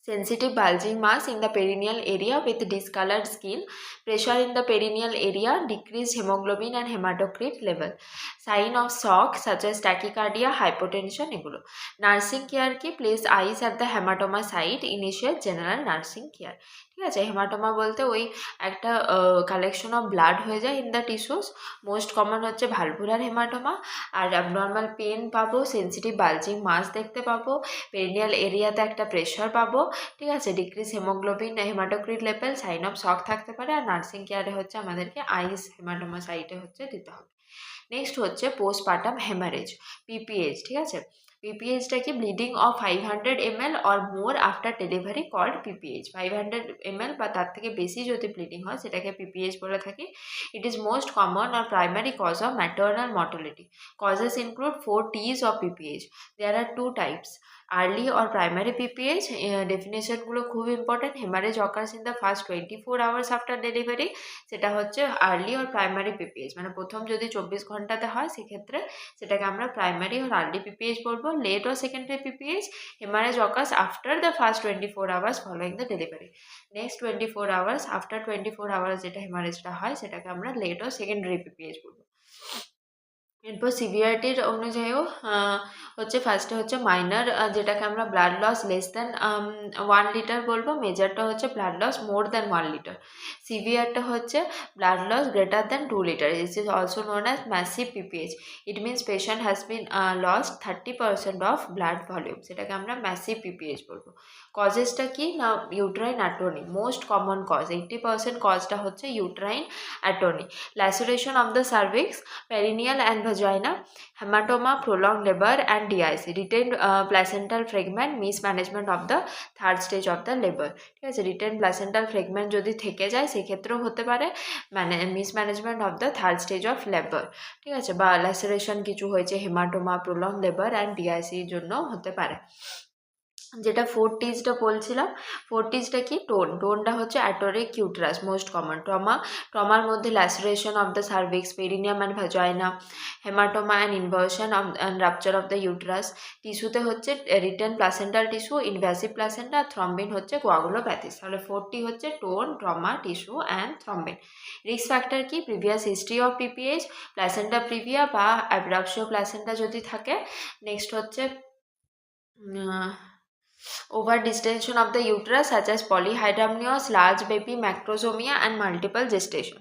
sensitive bulging mass in the perineal area with discolored skin, pressure in the perineal area, decreased hemoglobin and hematocrit level, sign of shock such as tachycardia, hypotension এগুলো। নার্সিং কেয়ার কি? Place ice at the haematoma site, initiate general nursing care. ঠিক আছে, হেমাটোমা বলতে ওই একটা কালেকশন অফ ব্লাড হয়ে যায় in the tissues. Most common হচ্ছে ভালভুলার হেমাটোমা। আর অ্যাবনর্মাল পেন পাবো, সেন্সিটিভ বালজিং মাস দেখতে পাবো, পেরিনিয়াল এরিয়াতে একটা প্রেশার পাবো। ঠিক আছে, decrease haemoglobin, haematocrit level, sign of shock থাকতে পারে। আর নার্সিং কেয়ারে হচ্ছে আমাদেরকে আইস হেমাটোমা সাইটে হচ্ছে দিতে হবে। নেক্সট হচ্ছে পোস্টপার্টাম হেমারেজ, পিপিএইচ। ঠিক আছে, পিপিএইচটা কি? Bleeding of 500 ml or more after delivery called PPH. 500 ml বা তার থেকে বেশি যদি ব্লিডিং হয় সেটাকে পিপিএইচ বলে থাকি। It is most common or primary cause of maternal mortality. Causes include 4 T's of PPH. There are 2 types, early or primary PPH. ডেফিনেশনগুলো খুব important. Haemorrhage occurs in the first 24 hours after delivery, সেটা হচ্ছে আর্লি অর প্রাইমারি পিপিএইচ। মানে প্রথম যদি 24 ঘন্টাতে হয় সেক্ষেত্রে সেটাকে আমরা প্রাইমারি অর আর্লি পিপিএইচ বলবো। Late or secondary PPH, haemorrhage occurs after the first 24 hours following the delivery. Next 24 hours, after 24 hours যেটা হেমারেজটা হয় সেটাকে আমরা লেট অর সেকেন্ডারি পিপিএইচ বলবো। এরপর সিভিয়ারিটির অনুযায়ীও হচ্ছে ফার্স্টে হচ্ছে মাইনার, যেটাকে আমরা blood loss less than 1 litre বলবো। মেজরটা হচ্ছে blood loss more than 1 litre. সিভিয়ারটা হচ্ছে blood loss greater than 2 litre. This is also known as massive PPH. It means patient has been lost 30% of blood volume, সেটাকে আমরা ম্যাসিভ পিপিএইচ বলবো। কজেসটা কি না? Uterine atony, most common cause. 80% কজটা হচ্ছে uterine atony. Laceration of the cervix, perineal and vagina, hematoma, prolonged labor and DIC, retained placental fragment, mismanagement of the third stage of the labor। ঠিক আছে, retained placental fragment যদি থেকে যায় সেক্ষেত্রেও হতে পারে মানে mismanagement of the third stage of labour. ঠিক আছে, বা ল্যাসেরেশন কিছু হয়েছে, হেমাটোমা, প্রলং লেবার অ্যান্ড ডিআইসির জন্য হতে পারে। যেটা 4 T'সটা বলছিলাম, 4 T'সটা কি? টোনটা হচ্ছে অ্যাটোরিক ইউট্রাস, মোস্ট কমন। ট্রমার মধ্যে laceration of the cervix, perineum and vagina, haematoma and inversion and rupture of the uterus. টিস্যুতে হচ্ছে retained placental tissue, invasive placenta, আর থ্রম্বিন হচ্ছে কোয়াগুলোপ্যাথিস। তাহলে 4 T হচ্ছে tone, trauma, tissue and thrombin. Risk factor কি? Previous history of PPH, placenta praevia বা অ্যাব্রাপশিও প্লাসেন্টা যদি থাকে। নেক্সট হচ্ছে over distension of the uterus such as polyhydramnios, large baby, macrosomia and multiple gestation,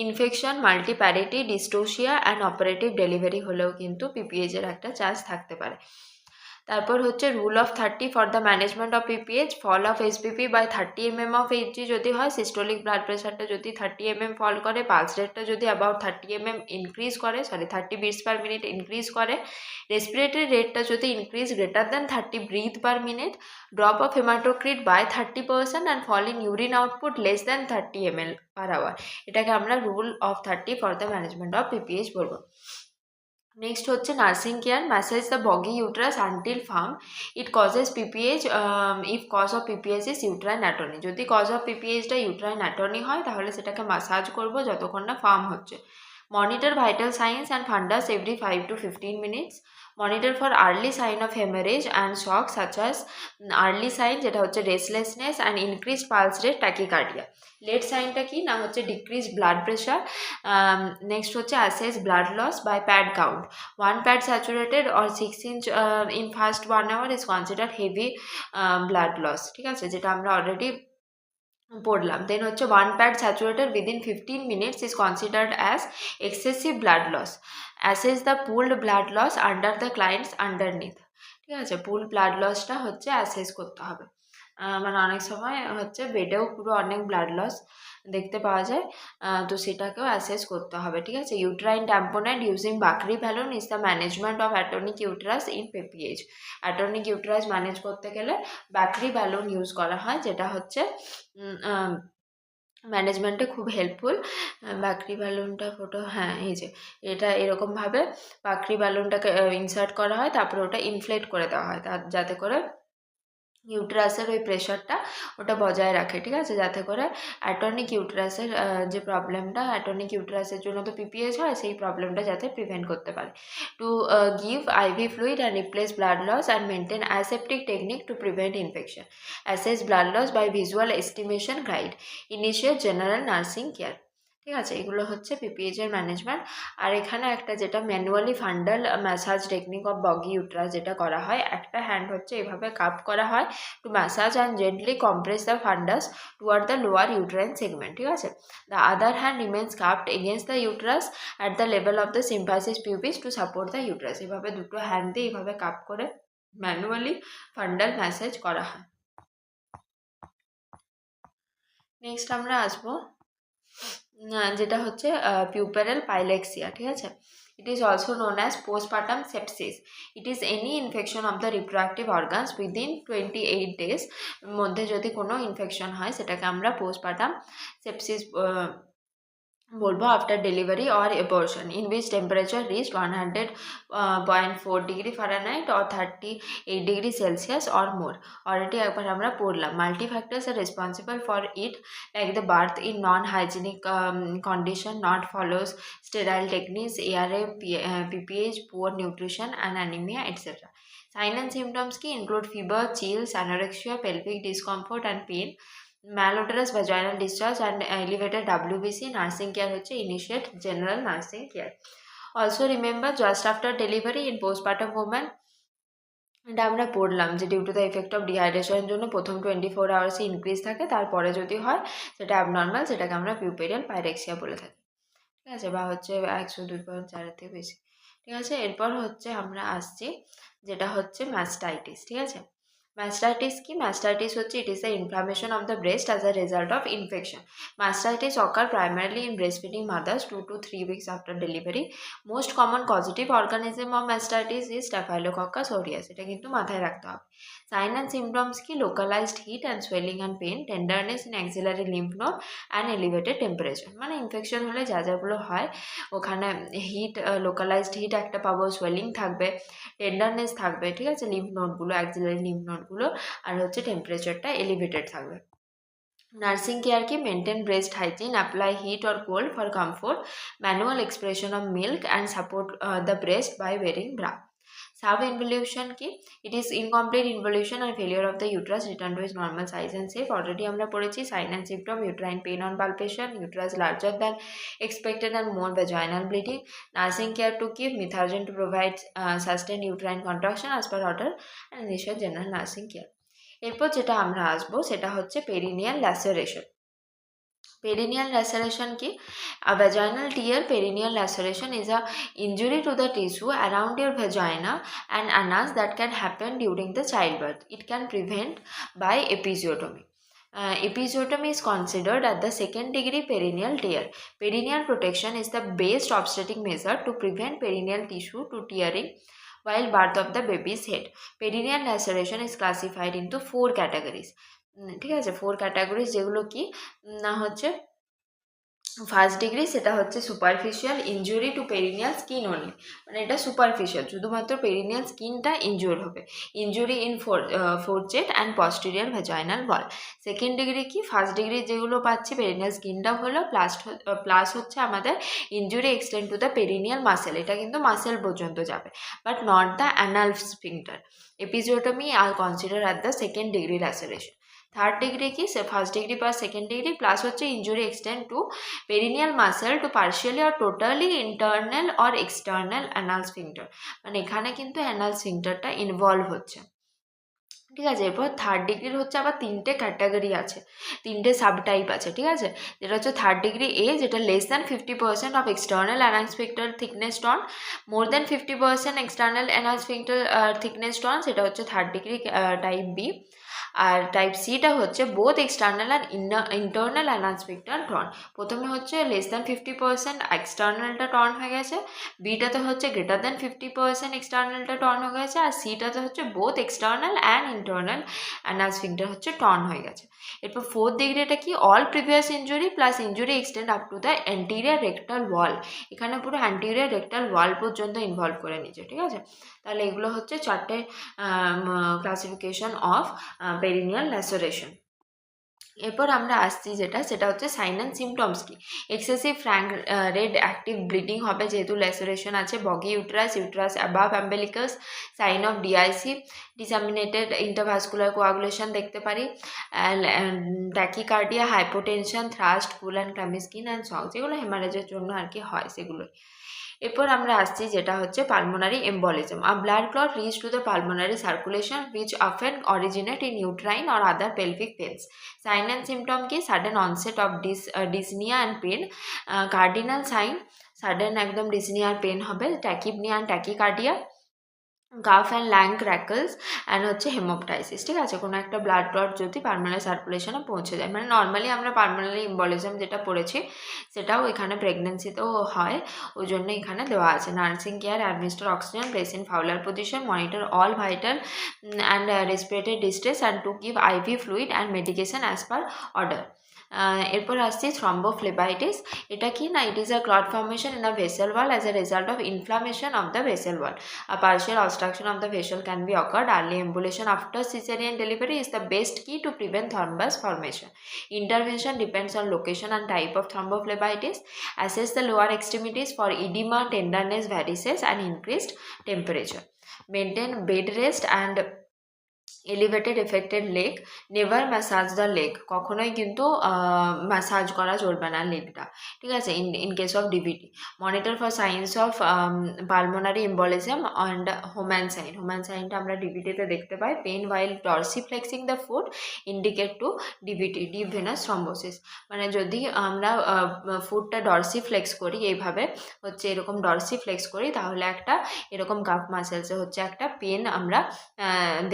infection, multiparity, dystocia and operative delivery হলেও কিন্তু পিপিএইচ এর একটা চান্স থাকতে পারে। তারপর হচ্ছে rule of 30 for the management of PPH, fall of SBP by 30 mm of HG যদি হয়, সিস্টোলিক ব্লাড প্রেশারটা যদি 30 mm ফল করে, পালস রেটটা যদি অ্যাবাউট 30 mm ইনক্রিজ করে, 30 beats per minute ইনক্রিজ করে, রেসপিরেটরি রেটটা যদি increase greater than 30 breath per minute, drop of haematocrit by 30% and fall in urine output less than 30 ml per hour, এটাকে আমরা rule of 30 for the management of PPH বলবো। নেক্সট হচ্ছে nursing care, massage the boggy uterus until firm, it causes PPH if cause of PPH is uterine atony. যদি কজ অফ পিপিএইচটা ইউট্রাইন অ্যাটনি হয় তাহলে সেটাকে ম্যাসাজ করবো যতক্ষণ না ফার্ম হচ্ছে। Monitor vital signs and fundus every 5 to 15 minutes। Monitor for early sign of haemorrhage and shock such as, early sign যেটা হচ্ছে restlessness and increase pulse rate, tachycardia. Late সাইনটা কি না? হচ্ছে ডিক্রিজ ব্লাড প্রেশার। নেক্সট হচ্ছে assess blood loss by pad count. 1 pad saturated or 6 inch in first 1 hour is consider heavy blood loss. ঠিক আছে, যেটা আমরা অলরেডি পড়লাম। দেন হচ্ছে 1 pad saturated within 15 minutes is considered as excessive blood loss. Assess the pooled blood loss under the clients underneath. ঠিক আছে, পুল ব্লাড লসটা হচ্ছে অ্যাসেস করতে হবে। মানে অনেক সময় হচ্ছে বেডেও পুরো অনেক ব্লাড লস দেখতে পাওয়া যায়, তো সেটাকেও অ্যাসেস করতে হবে। ঠিক আছে, uterine tamponade using Bakri balloon is the management of atonic uterus in PPH. Atonic uterus manage করতে গেলে বাকরি ভ্যালুন ইউজ করা হয়, যেটা হচ্ছে ম্যানেজমেন্টে খুব হেল্পফুল। বাকরি বালুনটা ফটো, হ্যাঁ এই যে এটা এরকমভাবে বাকরি বালুনটাকে ইনসার্ট করা হয়, তারপরে ওটা ইনফ্লেট করে দেওয়া হয় যাতে করে ইউট্রাসের ওই প্রেশারটা ওটা বজায় রাখে, ঠিক আছে, যাতে করে অ্যাটনিক ইউট্রাসের যে প্রবলেমটা, অ্যাটনিক ইউট্রাসের জন্য তো পিপিএইচ হয়, সেই প্রবলেমটা যাতে প্রিভেন্ট করতে পারে। To give IV fluid and replace blood loss and maintain aseptic technique to prevent infection, assess blood loss by visual estimation guide, initiate general nursing care. ঠিক আছে, এগুলো হচ্ছে পিপিএইচের ম্যানেজমেন্ট। আর এখানে একটা যেটা manually fundal massage technique of bogie uterus যেটা করা হয়, একটা হ্যান্ড হচ্ছে এভাবে কাপ করা হয় to massage and gently compress the fundus toward the lower uterine segment, ঠিক আছে। The other hand remains cupped against the uterus at the level of the symphysis pubis to support the uterus। এভাবে দুটো হ্যান্ড দিয়ে এভাবে কাপ করে ম্যানুয়ালি ফান্ডাল ম্যাসাজ করা হয়। নেক্সট আমরা আসবো যেটা হচ্ছে পিউপারাল পাইলেক্সিয়া, ঠিক আছে। It is also known as postpartum sepsis. It is any infection of the reproductive organs within 28 days মধ্যে যদি কোনো ইনফেকশন হয় সেটাকে আমরা postpartum sepsis বলবো, after delivery or abortion, in which temperature reach 100.4 degree Fahrenheit or 38 degree Celsius or more. Already একবার আমরা পড়লাম। Multi factors are responsible for it like the birth in non hygienic condition, not follows sterile techniques, ARA, PPH, poor nutrition and anemia, etc. Signs and symptoms ki include fever, chills, anorexia, pelvic discomfort and pain, malodorous vaginal discharge and elevated WBC. Nursing care হচ্ছে initiate general nursing care. Also remember just after delivery in postpartum women, এটা আমরা পড়লাম যে due to the effect of ডিহাইড্রেশনের জন্য প্রথম 24 আওয়ার্সে ইনক্রিজ থাকে, তারপরে যদি হয় সেটা অ্যাবনর্মাল, সেটাকে আমরা পিউপেরিয়াল পাইরেক্সিয়া বলে থাকি, ঠিক আছে, বা হচ্ছে 102.4 থেকে বেশি। ঠিক আছে, এরপর হচ্ছে আমরা আসছি যেটা হচ্ছে ম্যাস্টাইটিস, ঠিক আছে। Mastitis কি? Mastitis হচ্ছে it is the inflammation of the breast as a result of infection. Mastitis occur primarily in breastfeeding mothers 2 to 3 weeks after delivery. Most common causative organism of mastitis is Staphylococcus aureus. এটা কিন্তু মাথায় রাখতে হবে। Sign and symptoms কি? Localized heat and swelling and pain, tenderness in axillary lymph node and elevated temperature. মানে ইনফেকশন হলে যা যাগুলো হয় ওখানে হিট, লোকালাইজড হিট একটা পাবো, সোয়েলিং থাকবে, টেন্ডারনেস থাকবে, ঠিক আছে, লিম্ফ নোডগুলো, অ্যাক্সিলারি লিম্ফ নোডগুলো, আর হচ্ছে টেম্পারেচারটা এলিভেটেড থাকবে। নার্সিং কেয়ার কি? Maintain breast hygiene, apply heat or cold for comfort, manual expression of milk and support the breast by wearing bra. Sub involution কি? ইট ইজ ইনকমপ্লিট ইনভলিউশন আর failure of the uterus return to is normal size and shape. Already আমরা পড়েছি। Sign and symptom: uterine pain on palpation, uterus larger than expected and more vaginal bleeding. Nursing care to give methargin to provide sustained uterine contraction as per order and initial general nursing care. এরপর যেটা আমরা আসবো সেটা হচ্ছে perineal ল্যাসেরেশন। Perineal laceration ki? A vaginal tear, perineal laceration, is a injury to the tissue around your vagina and anus that can happen during the childbirth. It can prevent by episiotomy. Episiotomy is considered at the 2nd degree perineal tear. Perineal protection is the best obstetric measure to prevent perineal tissue to tearing while birth of the baby's head. Perineal laceration is classified into 4 categories. ঠিক আছে, 4 ক্যাটাগরিজ, যেগুলো কি না হচ্ছে ফার্স্ট ডিগ্রি, সেটা হচ্ছে superficial injury to perineal skin only, মানে এটা সুপারফিশিয়াল, শুধুমাত্র পেরিনিয়াল স্কিনটা ইনজুর হবে, injury in fourchette and posterior vaginal wall. Second degree কি? ফার্স্ট ডিগ্রি যেগুলো পাচ্ছি পেরিনিয়াল স্কিনটাও হলো, প্লাস হচ্ছে আমাদের injury extend to the perineal muscle, এটা কিন্তু মাসেল পর্যন্ত যাবে, but not the anal sphincter. Episiotomy are consider at the 2nd degree laceration. Third degree কি? ফার্স্ট ডিগ্রি বা 2nd ডিগ্রি প্লাস হচ্ছে injury extend to perineal muscle to partially or totally internal or external anal sphincter, মানে এখানে কিন্তু অ্যানাল স্ফিংক্টারটা ইনভলভ হচ্ছে, ঠিক আছে। এরপর থার্ড ডিগ্রির হচ্ছে আবার 3টে ক্যাটাগরি আছে, 3টে সাবটাইপ আছে, ঠিক আছে। যেটা হচ্ছে থার্ড ডিগ্রি এ, যেটা less than 50% of external anal sphincter thickness torn, more than 50% external anal sphincter thickness torn, সেটা হচ্ছে থার্ড ডিগ্রি টাইপ বি। আর টাইপ সিটা হচ্ছে বোথ এক্সটার্নাল আর ইন্টারনাল অ্যানাল স্ফিংক্টার টন। প্রথমে হচ্ছে লেস দ্যান 50% এক্সটার্নালটা টন হয়ে গেছে, বিটাতে হচ্ছে গ্রেটার দ্যান 50% এক্সটার্নালটা টন হয়ে গেছে, আর সিটাতে হচ্ছে both external and internal anal sphincter হচ্ছে টন হয়ে গেছে। এরপর 4th ডিগ্রিটা কি, all previous injury plus injury extend up to the anterior rectal wall, এখানে পুরো অ্যান্টিরিয়ার রেক্টাল ওয়াল পর্যন্ত ইনভলভ করে নিচ্ছে, ঠিক আছে। তাহলে এগুলো হচ্ছে 4টে ক্লাসিফিকেশন অফ পেরিনিয়াল ল্যাসেরেশন। এরপর আমরা আসছি সেটা হচ্ছে সাইন অ্যান্ড সিমটমস কি। Excessive frank red active bleeding হবে যেহেতু ল্যাসেরেশন আছে, boggy uterus above umbilicus, sign of DIC, disseminated intravascular coagulation দেখতে পারি, tachycardia, hypotension, thirst, pull and clammy skin and shock, যেগুলো হেমারেজের জন্য আর কি হয় সেগুলোই। এরপর আমরা আসছি যেটা হচ্ছে pulmonary embolism. A blood clot reach to the pulmonary circulation which often originate in uterine or other pelvic veins. Sign and symptom কি, sudden onset of dyspnoea and pain, cardinal sign sudden একদম ডিসনিয়া আর পেন হবে, tachypnoea and tachycardia, cough and lung crackles and হচ্ছে হেমোপটাইসিস, ঠিক আছে। কোনো একটা ব্লাড ক্লট যদি পালমোনারি সার্কুলেশনে পৌঁছে যায়, মানে নর্মালি আমরা পালমোনারি এম্বলিজম যেটা পড়েছি সেটাও এখানে প্রেগনেন্সিতেও হয়, ওই জন্য এখানে দেওয়া আছে। Nursing care, administer oxygen, place in Fowler position, monitor all vital and respiratory distress and to give IV fluid and medication as per order. এরপর আসছি থ্রম্বোফ্লেবাইটিস। এটা কি না, it is a clot formation in a vessel wall as a result of inflammation of the vessel wall. A partial obstruction of the vessel can be occurred. Early ambulation after cesarean delivery is the best key to prevent thrombus formation. Intervention depends on location and type of thrombophlebitis. Assess the lower extremities for edema, tenderness, varices and increased temperature. Maintain bed rest and elevated affected leg, never massage the leg, কখনোই কিন্তু ম্যাসাজ করা চলবে না লেগটা, ঠিক আছে, in case of DVT. Monitor for signs of pulmonary embolism and Homan sign. Homan সাইনটা আমরা ডিভিটিতে দেখতে পাই। Pain while dorsiflexing the foot indicate to DVT, deep venous thrombosis, মানে যদি আমরা ফুটটা ডরসি ফ্লেক্স করি, এইভাবে হচ্ছে এরকম ডরসি ফ্লেক্স করি, তাহলে একটা এরকম কাফ মাসেলসে হচ্ছে একটা পেন আমরা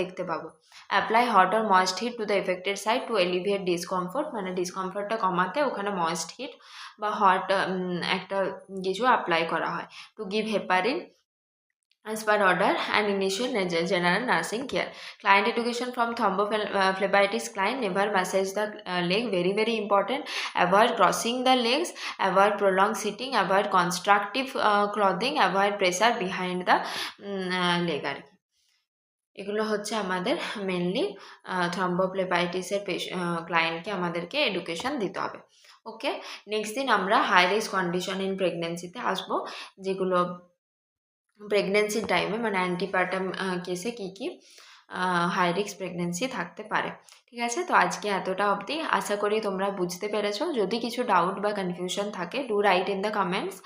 দেখতে পাবো। Apply hot or moist heat to the affected side to alleviate discomfort, মানে ডিসকমফোর্টটা কমাতে ওখানে ময়েস্ট হিট বা হট একটা কিছু অ্যাপ্লাই করা হয়। To give heparin as per order and initial general nursing care. Client education from thrombophlebitis client, never massage the leg, very very important. Avoid crossing the legs, avoid prolonged sitting, avoid constructive clothing, avoid pressure behind the leg আর কি। এগুলো হচ্ছে আমাদের মেনলি থ্রম্বোফ্লেবাইটিসের ক্লায়েন্টকে আমাদেরকে এডুকেশন দিতে হবে। ওকে, নেক্সট দিন আমরা হাই রিস্ক কন্ডিশন ইন প্রেগনেন্সিতে আসবো, যেগুলো প্রেগনেন্সির টাইমে মানে অ্যান্টিপার্টাম কেসে কী কী হাই রিস্ক প্রেগনেন্সি থাকতে পারে, ঠিক আছে। তো আজকে এতটা অবধি, আশা করি তোমরা বুঝতে পেরেছো। যদি কিছু ডাউট বা কনফিউশন থাকে, do right in the comments.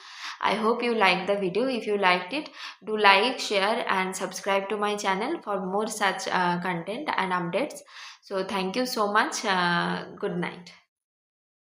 I hope you liked the video. If you liked it, do like, share and subscribe to my channel for more such content and updates. So thank you so much. Good night.